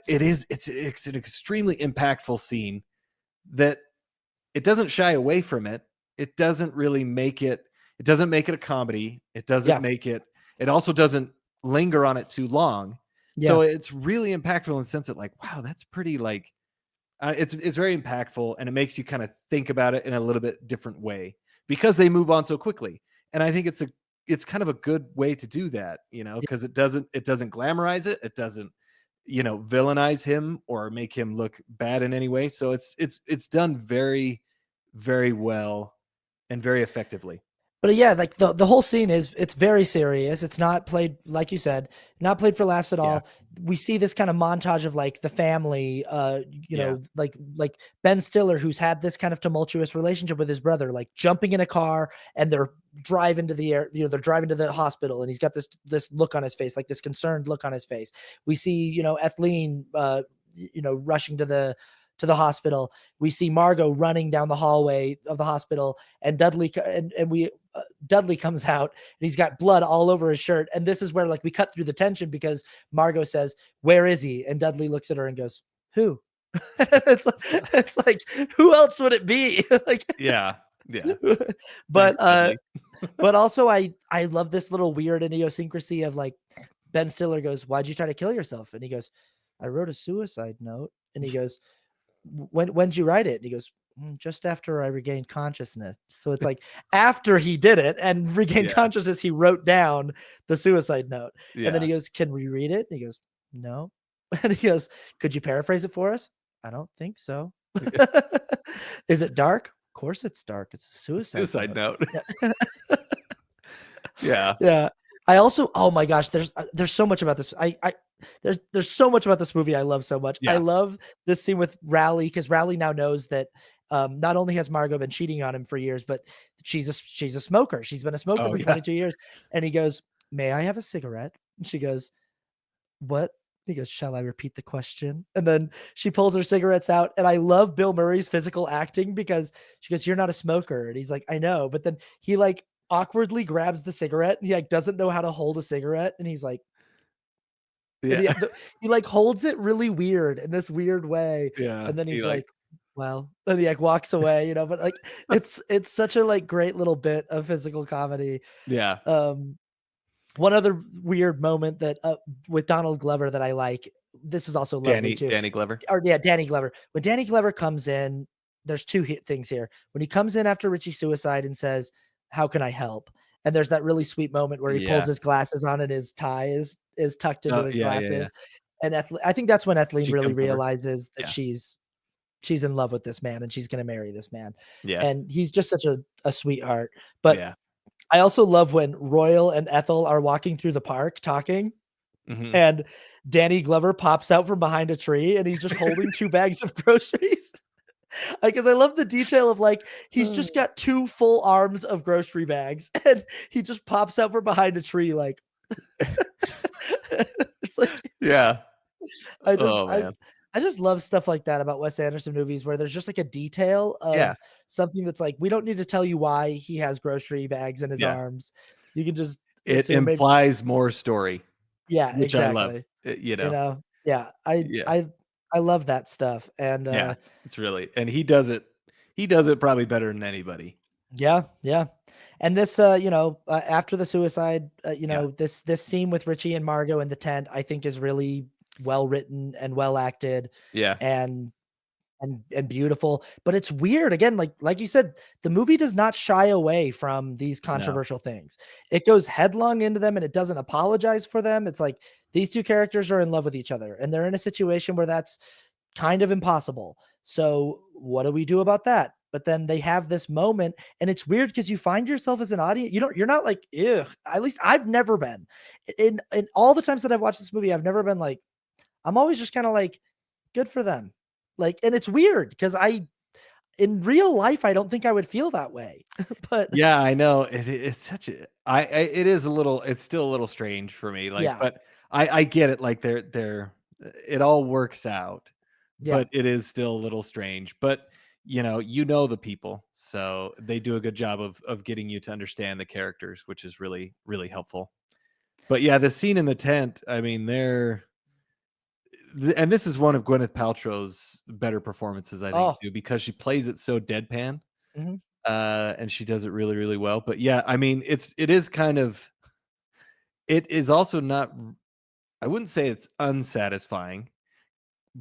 it's an extremely impactful scene that it doesn't shy away from it. It doesn't really make it. It doesn't make it a comedy. It doesn't yeah, make it. It also doesn't linger on it too long. yeah. So it's really impactful in the sense that, like, wow, that's pretty, like, it's very impactful, and it makes you kind of think about it in a little bit different way because they move on so quickly. And I think it's kind of a good way to do that, because it doesn't glamorize it. It doesn't villainize him or make him look bad in any way. So it's done very, very well and very effectively. But yeah, like the whole scene is it's very serious. It's not played like you said, not played for laughs at Yeah. all. We see this kind of montage of like the family, Yeah. like Ben Stiller, who's had this kind of tumultuous relationship with his brother, like jumping in a car and they're driving to the air, they're driving to the hospital, and he's got this look on his face, like this concerned look on his face. We see, Ethleen, rushing to the hospital. We see Margot running down the hallway of the hospital, and Dudley comes out and he's got blood all over his shirt. And this is where like we cut through the tension because Margot says, "Where is he?" And Dudley looks at her and goes, "Who?" it's like who else would it be? Like, Yeah. Yeah. but Thanks, Dudley. also I love this little weird idiosyncrasy of like Ben Stiller goes, "Why'd you try to kill yourself?" And he goes, "I wrote a suicide note." And he goes, when'd you write it?" And he goes, Just after I regained consciousness." So it's like after he did it and regained Yeah. consciousness, he wrote down the suicide note. And then Yeah. he goes, "Can we read it?" And he goes, "No." And he goes, "Could you paraphrase it for us?" "I don't think so." "Is it dark?" "Of course it's dark. It's a suicide Suicide note." note. Yeah. Yeah. Yeah. I also oh my gosh, there's so much about this. There's so much about this movie I love so much. I Yeah. love this scene with Rowley because Rowley now knows that not only has Margot been cheating on him for years, but she's a smoker. She's been a smoker Oh, for yeah. 22 years. And he goes, "May I have a cigarette?" And she goes, "What?" He goes, "Shall I repeat the question?" And then she pulls her cigarettes out. And I love Bill Murray's physical acting because she goes, "You're not a smoker." And he's like, "I know." But then he like awkwardly grabs the cigarette and he like doesn't know how to hold a cigarette. And he's like, and Yeah. he like holds it really weird in this weird way. Yeah. And then He, he's like, like, "Well," and he like walks away, but like it's such a like great little bit of physical comedy. yeah. Um, one other weird moment that with Donald Glover that I like, this is also lovely too. Danny Glover. Or yeah, Danny Glover. When Danny Glover comes in, there's things here. When he comes in after Richie's suicide and says, "How can I help?" And there's that really sweet moment where he pulls Yeah. his glasses on and his tie is tucked into Oh, his yeah, yeah, yeah. glasses. And I think that's when Ethleen She really comes over. realizes that Yeah. she's in love with this man and she's gonna marry this man. Yeah. And he's just such a sweetheart. But Yeah. I also love when Royal and Ethel are walking through the park talking, Mhm. and Danny Glover pops out from behind a tree and he's just holding 2 bags of groceries. Because I love the detail of like he's just got 2 full arms of grocery bags and he just pops out from behind a tree like it's like Yeah. I just Oh, I man. I just love stuff like that about Wes Anderson movies where there's just like a detail Yeah. of something that's like, we don't need to tell you why he has grocery bags in his Yeah. arms. You can just It assume maybe implies more story, yeah, which I love. exactly. Yeah, Yeah. I I love that stuff, and, Yeah, it's really, and he does it probably better than anybody. yeah, yeah. And this, after the suicide, Yeah, this scene with Richie and Margot in the tent, I think is really well written and well acted yeah, and and beautiful. But it's weird again, like you said, the movie does not shy away from these no, controversial things. It goes headlong into them and it doesn't apologize for them. It's like these two characters are in love with each other and they're in a situation where that's kind of impossible. So what do we do about that? But then they have this moment, and it's weird because you find yourself as an audience, you're not like, ugh. At least I've never been. In all the times that I've watched this movie, I've never been like, I'm always just kind of like, good for them. Like, and it's weird because in real life, I don't think I would feel that way. But yeah, I know. It's such a, it is a little, it's still a little strange for me. Like, yeah, but I get it. Like, it all works out, yeah, but it is still a little strange. But you know the people, so they do a good job of getting you to understand the characters, which is really really helpful. But yeah, the scene in the tent. I mean, and this is one of Gwyneth Paltrow's better performances, I think, oh, too, because she plays it so deadpan, mhm. and she does it really, really well. But yeah, I mean, it is kind of, it is also not. I wouldn't say it's unsatisfying,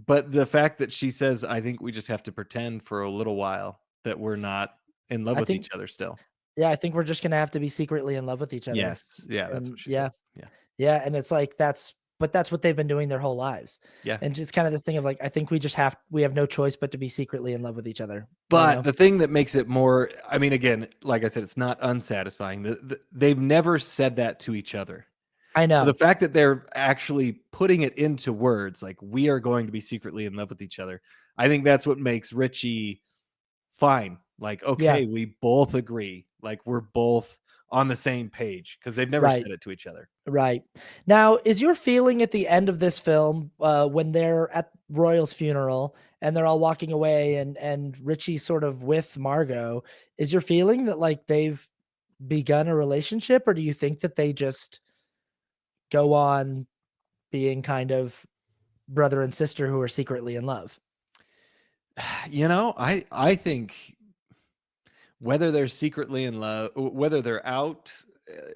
but the fact that she says, "I think we just have to pretend for a little while that we're not in love I with think, each other still." yeah, I think we're just gonna have to be secretly in love with each other. Yes, yeah, that's And what she says. yeah, Yeah, yeah, and it's like that's what they've been doing their whole lives. yeah. And just kind of this thing of like, I think we have no choice but to be secretly in love with each other, you But know? the thing that makes it more, I mean, again, like I said, it's not unsatisfying. They've never said that to each other. I So the know. fact that they're actually putting it into words, like, "We are going to be secretly in love with each other," I think that's what makes Richie fine. Like, Yeah, okay, we both agree. Like, we're both on the same page because 'cause they've never right, said it to each other. right. Now, is your feeling at the end of this film, when they're at Royal's funeral and they're all walking away and Richie's sort of with Margot, is your feeling that, like, they've begun a relationship, or do you think that they just go on being kind of brother and sister who are secretly in love? I think whether they're secretly in love, whether they're out,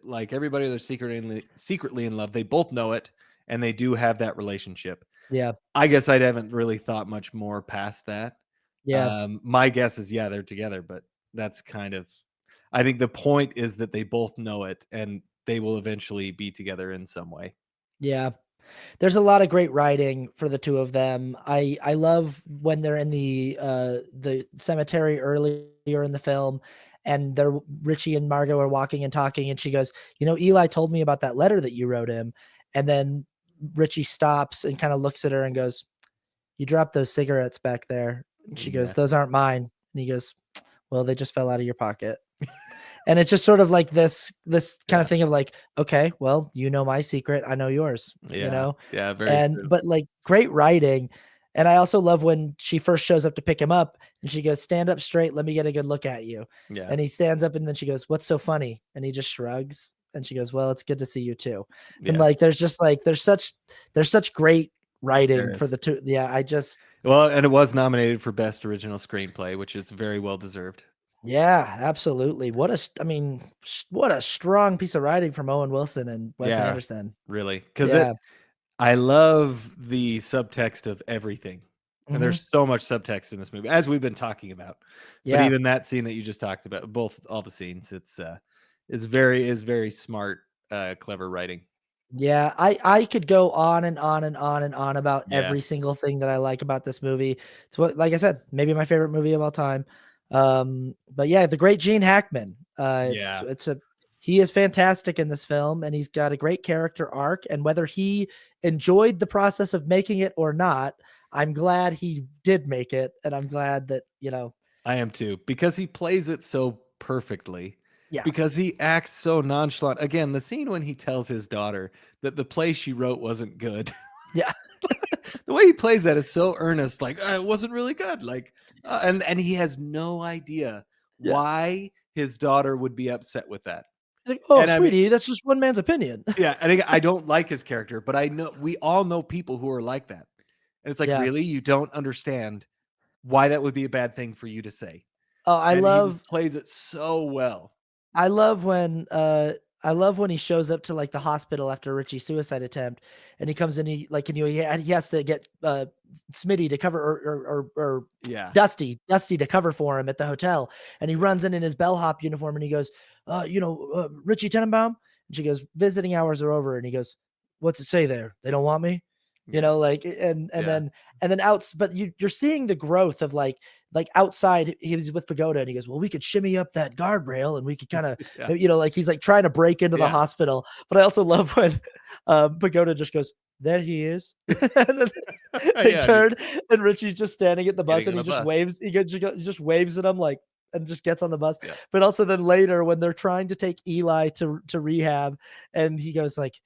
like everybody, they're secretly in love. They both know it, and they do have that relationship. Yeah, I guess I haven't really thought much more past that. yeah, My guess is, yeah, they're together, but that's kind of, I think the point is that they both know it, and they will eventually be together in some way. yeah. There's a lot of great writing for the 2 of them. I love when they're in the cemetery earlier in the film, and they're Richie and Margot are walking and talking, and she goes, "You know, Eli told me about that letter that you wrote him." And then Richie stops and kinda looks at her and goes, "You dropped those cigarettes back there." And she goes, Yeah. "Those aren't mine." And he goes, "Well, they just fell out of your pocket." And it's just sort of like this kind Yeah. of thing of like, okay, well, you know my secret, I know yours, you Yeah. know? Yeah. Very And true. but like great writing. And I also love when she first shows up to pick him up and she goes, "Stand up straight, let me get a good look at you." Yeah. And he stands up and then she goes, "What's so funny?" And he just shrugs and she goes, "Well, it's good to see you too." And Yeah. like there's just like there's such great There writing for is. the two. Yeah, I just Well, and it was nominated for Best Original Screenplay, which is very well deserved. yeah, absolutely. I mean, what a strong piece of writing from Owen Wilson and Wes Yeah, Anderson. really, because Yeah. I love the subtext of everything, and Mhm. there's so much subtext in this movie, as we've been talking about. But Yeah. even that scene that you just talked about, all the scenes, it's very smart, clever writing. Yeah, I could go on and on and on and on about Yeah, every single thing that I like about this movie. It's what like I said, maybe my favorite movie of all time. But yeah, the great Gene Hackman. yeah, He is fantastic in this film and he's got a great character arc and whether he enjoyed the process of making it or not, I'm glad he did make it and I'm glad that, I am too, because he plays it so perfectly, yeah. because he acts so nonchalant. Again, the scene when he tells his daughter that the play she wrote wasn't good. Yeah. The way he plays that is so earnest, like, it wasn't really good, like, and he has no idea Yeah. why his daughter would be upset with that. He's like, "Oh, And I mean, sweetie, that's just one man's opinion." yeah, and I don't like his character, but I know we all know people who are like that. And it's like, Yeah. really? You don't understand why that would be a bad thing for you to say. Oh, And he just plays it so well. I love when I love when he shows up to like the hospital after Richie's suicide attempt, and he comes in, he like, and he has to get Smitty to cover, or Yeah. Dusty to cover for him at the hotel, and he runs in his bellhop uniform, and he goes, Richie Tenenbaum, and she goes, visiting hours are over, and he goes, what's it say there? They don't want me, Yeah. like, Yeah. and then outs, but you're seeing the growth of like outside, he was with Pagoda, and he goes, well, we could shimmy up that guardrail, and we could kind of, Yeah. like he's like trying to break into the Yeah. hospital. But I also love when Pagoda just goes, there he is. And then they Yeah. turn, and Richie's just standing at the bus, Getting and on he a just bus. waves. He just waves at him, like, and just gets on the bus. Yeah. But also then later when they're trying to take Eli to rehab, and he goes like,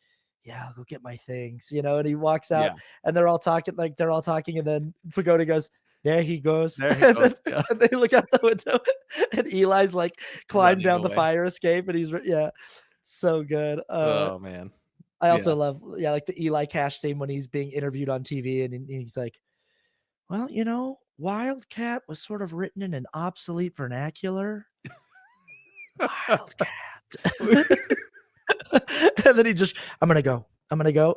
yeah, I'll go get my things, and he walks out, Yeah. and they're all talking, and then Pagoda goes, there he goes. There he And then goes. Yeah. and they look out the window, and Eli's like climbed Running down the away. fire escape, and yeah, so good. Oh man. I Yeah. also love, like the Eli Cash scene when he's being interviewed on TV, and he's like, well, Wildcat was sort of written in an obsolete vernacular. Wildcat. And then he just, I'm gonna go. I'm gonna go.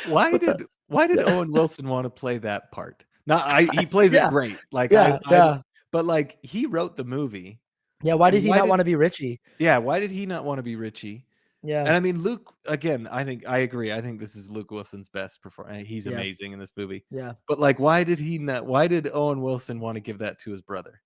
Why What the did why did yeah. Owen Wilson want to play that part? Not he plays it Yeah, great. Like yeah, yeah. but like he wrote the movie. Yeah, why And did he not wanna be Richie? why did he not want to be Richie? Yeah, And I mean Luke again, I agree. I think this is Luke Wilson's best performance. He's yeah, amazing in this movie. yeah. But like why did Owen Wilson want to give that to his brother?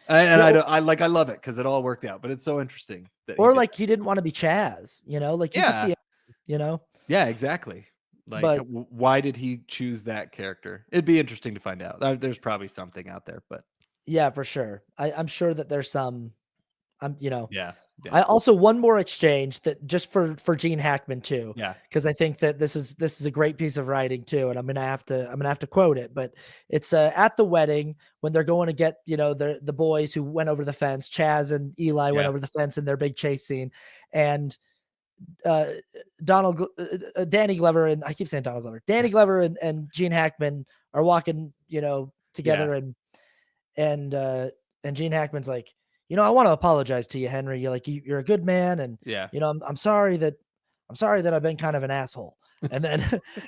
And Yeah, I don't I love it because it all worked out, but it's so interesting that he or did like that. he didn't wanna be Chaz, like you could see Yeah. it, you know? Yeah, exactly. Like, But why did he choose that character? It'd be interesting to find out. There's probably something out there, but yeah, for sure. I'm sure that there's some, I'm you know yeah, yeah, I also one more exchange that just for Gene Hackman too, yeah, because I think that this is a great piece of writing too, and I'm gonna have to quote it, but it's at the wedding when they're going to get the boys who went over the fence. Chaz and Eli went yeah, over the fence in their big chase scene, and uh, Danny Glover, and I keep saying Donald Glover, Danny Glover and Gene Hackman are walking yeah, together, and uh and Gene Hackman's like, I want to apologize to you, Henry. You're like, you're a good man, and yeah. I'm sorry that I've been kind of an asshole. And then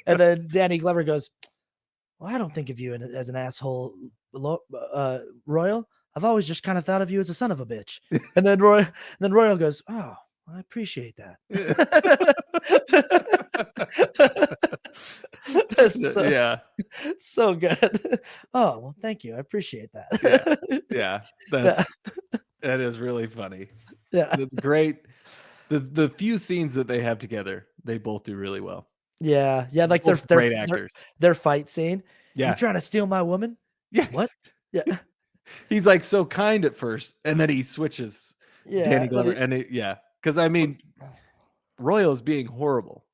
and then Danny Glover goes, well, I don't think of you as an asshole, Royal. I've always just kind of thought of you as a son of a bitch. And then Royal goes, oh, I appreciate that. It's so Yeah, so good. Oh, well, thank you. I appreciate yeah, that. yeah. Yeah. That is really funny. Yeah. That's great. The few scenes that they have together, they both do really well. Yeah. Yeah, like Both great actors. their fight scene. "You Yeah. trying to steal my woman?" "What?" Yes. Yeah. He's like so kind at first, and then he switches Danny Yeah, Glover, and yeah, because I mean, Royal is being horrible.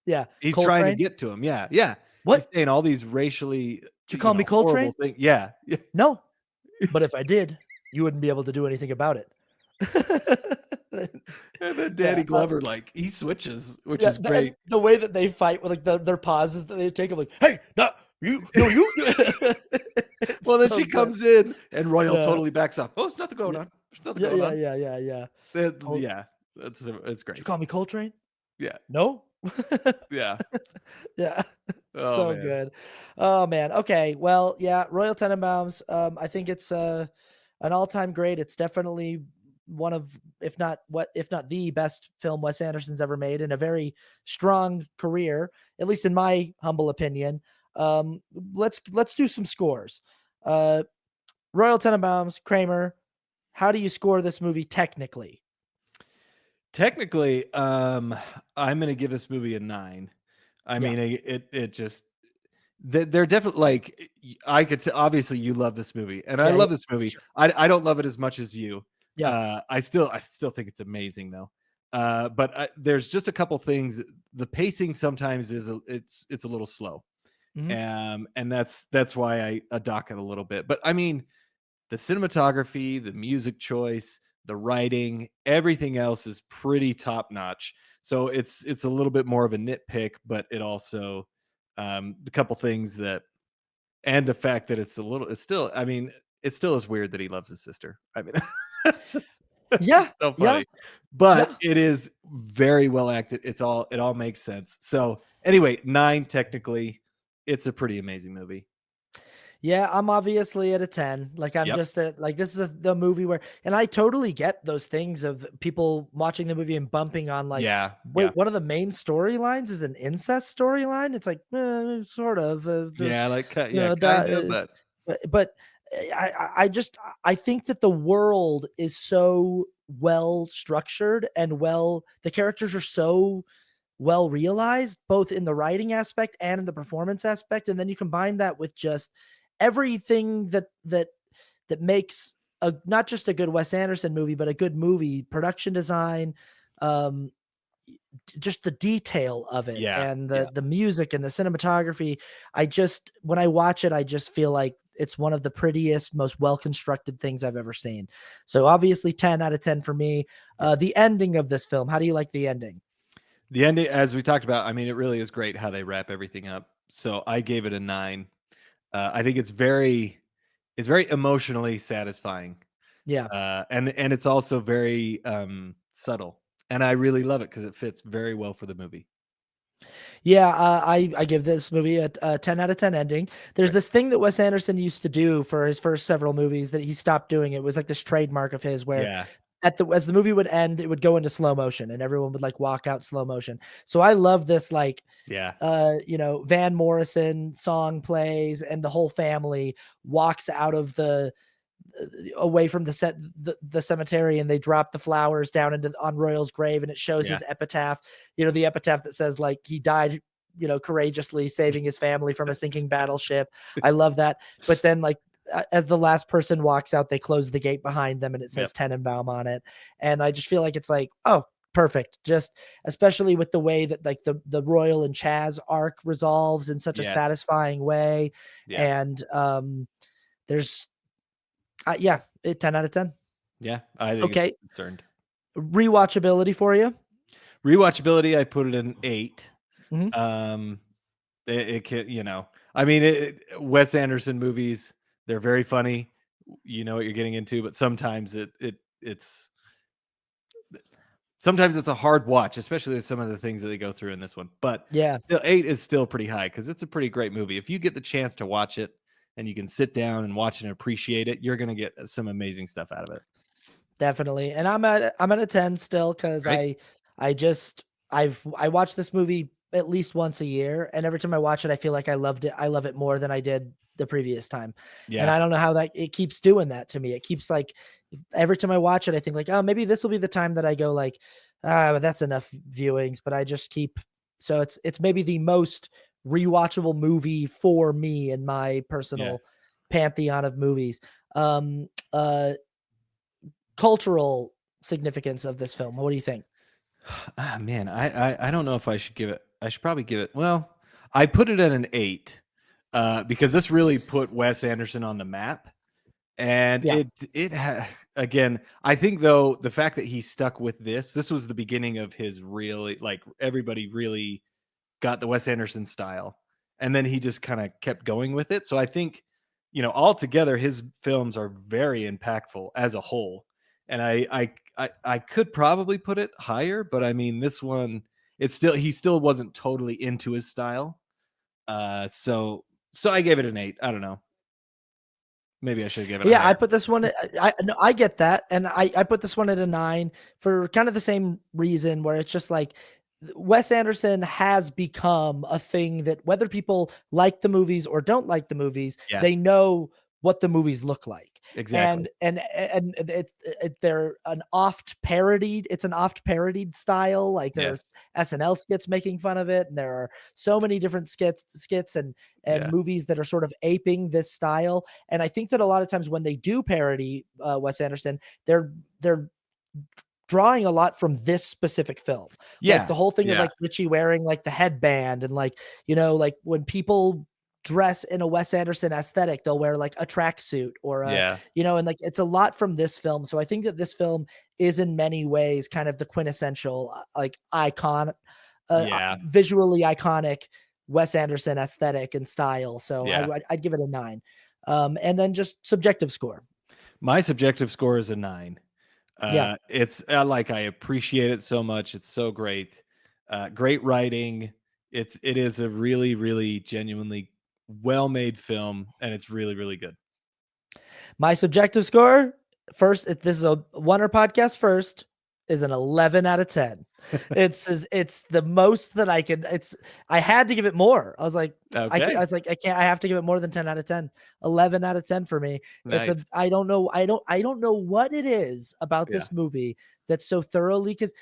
yeah. He's trying to "Coltrane? get to him. Yeah, yeah. He's What? saying all these racially, Did you call me horrible Coltrane?" things. Yeah. Yeah. "No, but if I did, you wouldn't be able to do anything about it." And then Yeah, Danny Glover, like, he switches, which yeah, is and great. the way that they fight with, like, their pauses that they take, of like, "Hey, no, you no, you." It's Well, then so she good. comes in and Royal Yeah. totally backs off. "Oh, there's nothing going Yeah. on. There's nothing Yeah, going yeah, on." yeah, yeah, yeah. Col Yeah, it's "Did you great. call me Coltrane?" Yeah, "No." yeah. Yeah. Oh, So man. good. Oh, man. Okay. Well, yeah, Royal Tenenbaums, I think it's, an all-time great. It's definitely one of, if not the best film Wes Anderson's ever made, and a very strong career, at least in my humble opinion. Let's do some scores. Uh, Royal Tenenbaums, Kramer, how do you score this movie technically? Technically, I'm gonna give this movie a 9. I Yeah, mean, it just they're definitely like I could say obviously you love this movie, and I yeah, yeah, love this movie. sure. I don't love it as much as you. Yeah. I still think it's amazing though. But there's just a couple things. The pacing sometimes it's a little slow, Mhm. and that's why I dock it a little bit. But I mean, the cinematography, the music choice, the writing, everything else is pretty top notch. So it's a little bit more of a nitpick, but it also The couple things that, and the fact that it's still, I mean, it still is weird that he loves his sister. I mean, that's just Yeah, so yeah, funny, but yeah. it is very well acted. It all makes sense. So anyway, 9 technically. It's a pretty amazing movie. Yeah, I'm obviously at a 10. Like I'm Yep. just at like this is the movie where and I totally get those things of people watching the movie and bumping on like, Yeah. wait, Yeah. one of the main storylines is an incest storyline. It's like, sort of, Yeah. Like, yeah, da- kind of, but but I just I think that the world is so well structured and the characters are so well realized, both in the writing aspect and in the performance aspect. And then you combine that with just everything that makes a not just a good Wes Anderson movie, but a good movie, production design, um, just the detail of it yeah. and Yeah. the music and the cinematography. I just when I watch it, I just feel like it's one of the prettiest, most well constructed things I've ever seen. So obviously 10 out of 10 for me. Yeah. The ending of this film, how do you like the ending? The ending, as we talked about, I mean, it really is great how they wrap everything up. So I gave it a 9. I think it's very emotionally satisfying. Yeah. And it's also very subtle. And I really love it because it fits very well for the movie. Yeah, I give this movie a 10 out of 10 ending. There's Right. this thing that Wes Anderson used to do for his first several movies that he stopped doing. It was like this trademark of his where Yeah. at the as the movie would end, it would go into slow motion and everyone would like walk out slow motion. So I love this like Yeah. Van Morrison song plays and the whole family walks out of the away from the cemetery and they drop the flowers down into on Royal's grave and it shows Yeah. his epitaph, the epitaph that says like he died, courageously saving his family from a sinking battleship. I love that. But then like as the last person walks out, they close the gate behind them and it Yep. says Tenenbaum on it. And I just feel like it's like, oh, perfect. Just especially with the way that like the Royal and Chaz arc resolves in such a Yes. satisfying way. Yeah. And there's yeah, 10 out of 10. Yeah. I think it's Okay. concerned. Rewatchability for you? Rewatchability, I put it an 8. Mhm. Um, it can, I mean, Wes Anderson movies, they're very funny. You know what you're getting into, but it's sometimes it's a hard watch, especially with some of the things that they go through in this one. But Yeah, still, 8 is still pretty high because it's a pretty great movie. If you get the chance to watch it and you can sit down and watch and appreciate it, you're gonna get some amazing stuff out of it. definitely. And I'm at a 10 still because Right? I just I watch this movie at least once a year, and every time I watch it, I feel like I loved it. I love it more than I did the previous time. And Yeah. I don't know how that it keeps doing that to me. It keeps like every time I watch it, I think like, oh, maybe this will be the time that I go like, but that's enough viewings. But I just keep so it's maybe the most rewatchable movie for me in my Yeah. personal pantheon of movies. Um, uh, Cultural significance of this film. What do you think? Ah, man, I don't know if I should give it. I should probably give it. Well, I put it at an 8 because this really put Wes Anderson on the map, and Yeah, again. I think though the fact that he stuck with this was the beginning of his really like everybody really got the Wes Anderson style, and then he just kind of kept going with it. So I think altogether his films are very impactful as a whole, and I could probably put it higher, but I mean this one, he still wasn't totally into his style, so I gave it an 8. I don't know, maybe I should have given it yeah. I higher. put this one. No, I get that, and I put this one at a 9 for kind of the same reason, where it's just like Wes Anderson has become a thing that whether people like the movies or don't like the movies, Yeah, they know what the movies look like. exactly. And they're an oft parodied. It's an oft parodied style. Like there are Yes. SNL skits making fun of it, and there are so many different skits and Yeah. movies that are sort of aping this style. And I think that a lot of times when they do parody Wes Anderson, they're drawing a lot from this specific film. Like Yeah. the whole thing of Yeah. like Richie wearing like the headband and like, like when people dress in a Wes Anderson aesthetic, they'll wear like a tracksuit or Yeah. and like it's a lot from this film. So I think that this film is in many ways kind of the quintessential like icon, Yeah. visually iconic Wes Anderson aesthetic and style. So Yeah. I'd give it a 9. And then just subjective score. My subjective score is a 9. Yeah. It's like, I appreciate it so much. It's so great. Great writing. It is a really, really genuinely well-made film, and it's really, really good. My subjective score first, this is a Oner podcast first, is an 11 out of 10. It's the most that I could. I had to give it more. I was like, Okay. I can't. I have to give it more than 10 out of 10. 11 out of 10 for me. Nice. I don't know what it is about Yeah. this movie that's so thoroughly, because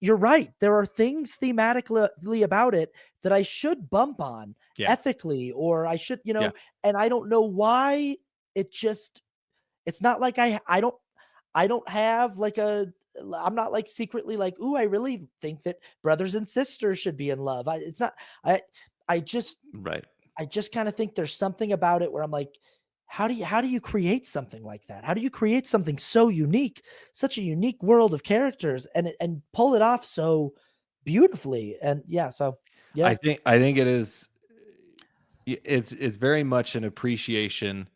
you're right. There are things thematically about it that I should bump on Yeah. ethically, or I should, Yeah. and I don't know why it's not like I don't have like I'm not like secretly like, ooh, I really think that brothers and sisters should be in love. It's not, I, I just, Right. I just kind of think there's something about it where I'm like, how do you create something like that? How do you create something so unique, such a unique world of characters, and pull it off so beautifully? And yeah, so yeah, I think it is. It's very much an appreciation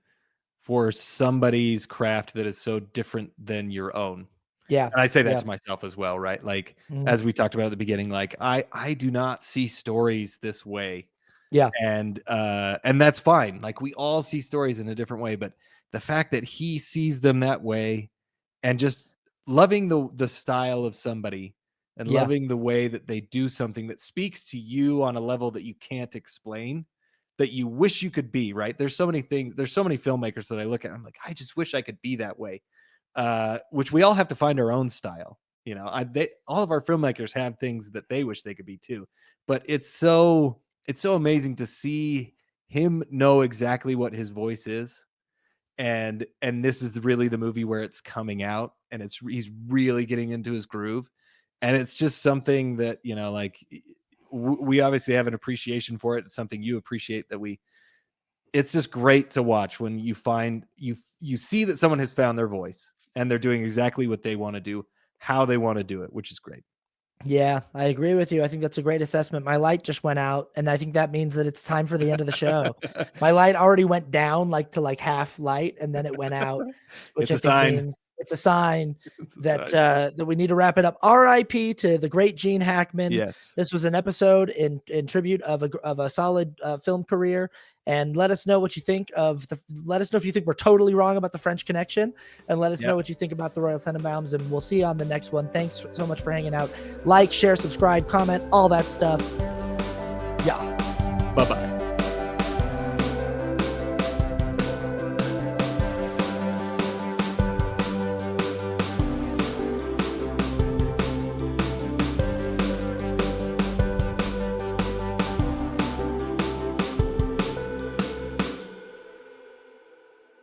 for somebody's craft that is so different than your own. yeah, And I say that yeah, to myself as well, right? Like, mhm, as we talked about at the beginning, like, I do not see stories this way, yeah, and that's fine. Like, we all see stories in a different way, but the fact that he sees them that way, and just loving the style of somebody, and yeah, loving the way that they do something that speaks to you on a level that you can't explain, that you wish you could be, right? There's so many things, there's so many filmmakers that I look at, I'm like, I just wish I could be that way. Which we all have to find our own style. All of our filmmakers have things that they wish they could be too. But it's so amazing to see him know exactly what his voice is, and this is really the movie where it's coming out, and he's really getting into his groove, and it's just something that, like, we obviously have an appreciation for it. It's something you appreciate, that we it's just great to watch when you see that someone has found their voice, and they're doing exactly what they want to do, how they want to do it, which is great. yeah. I agree with you. I think that's a great assessment. My light just went out, and I think that means that it's time for the end of the show. My light already went down like to like half light, and then it went out, which It's I a think sign. means it's a sign It's a that sign. that we need to wrap it up. R.I.P. to the great Gene Hackman. Yes. This was an episode in tribute of a solid film career. And let us know what you think let us know if you think we're totally wrong about the French Connection, and let us know Yep. what you think about the Royal Tenenbaums, and we'll see you on the next one. Thanks so much for hanging out. Like, share, subscribe, comment, all that stuff. Yeah. Bye-bye.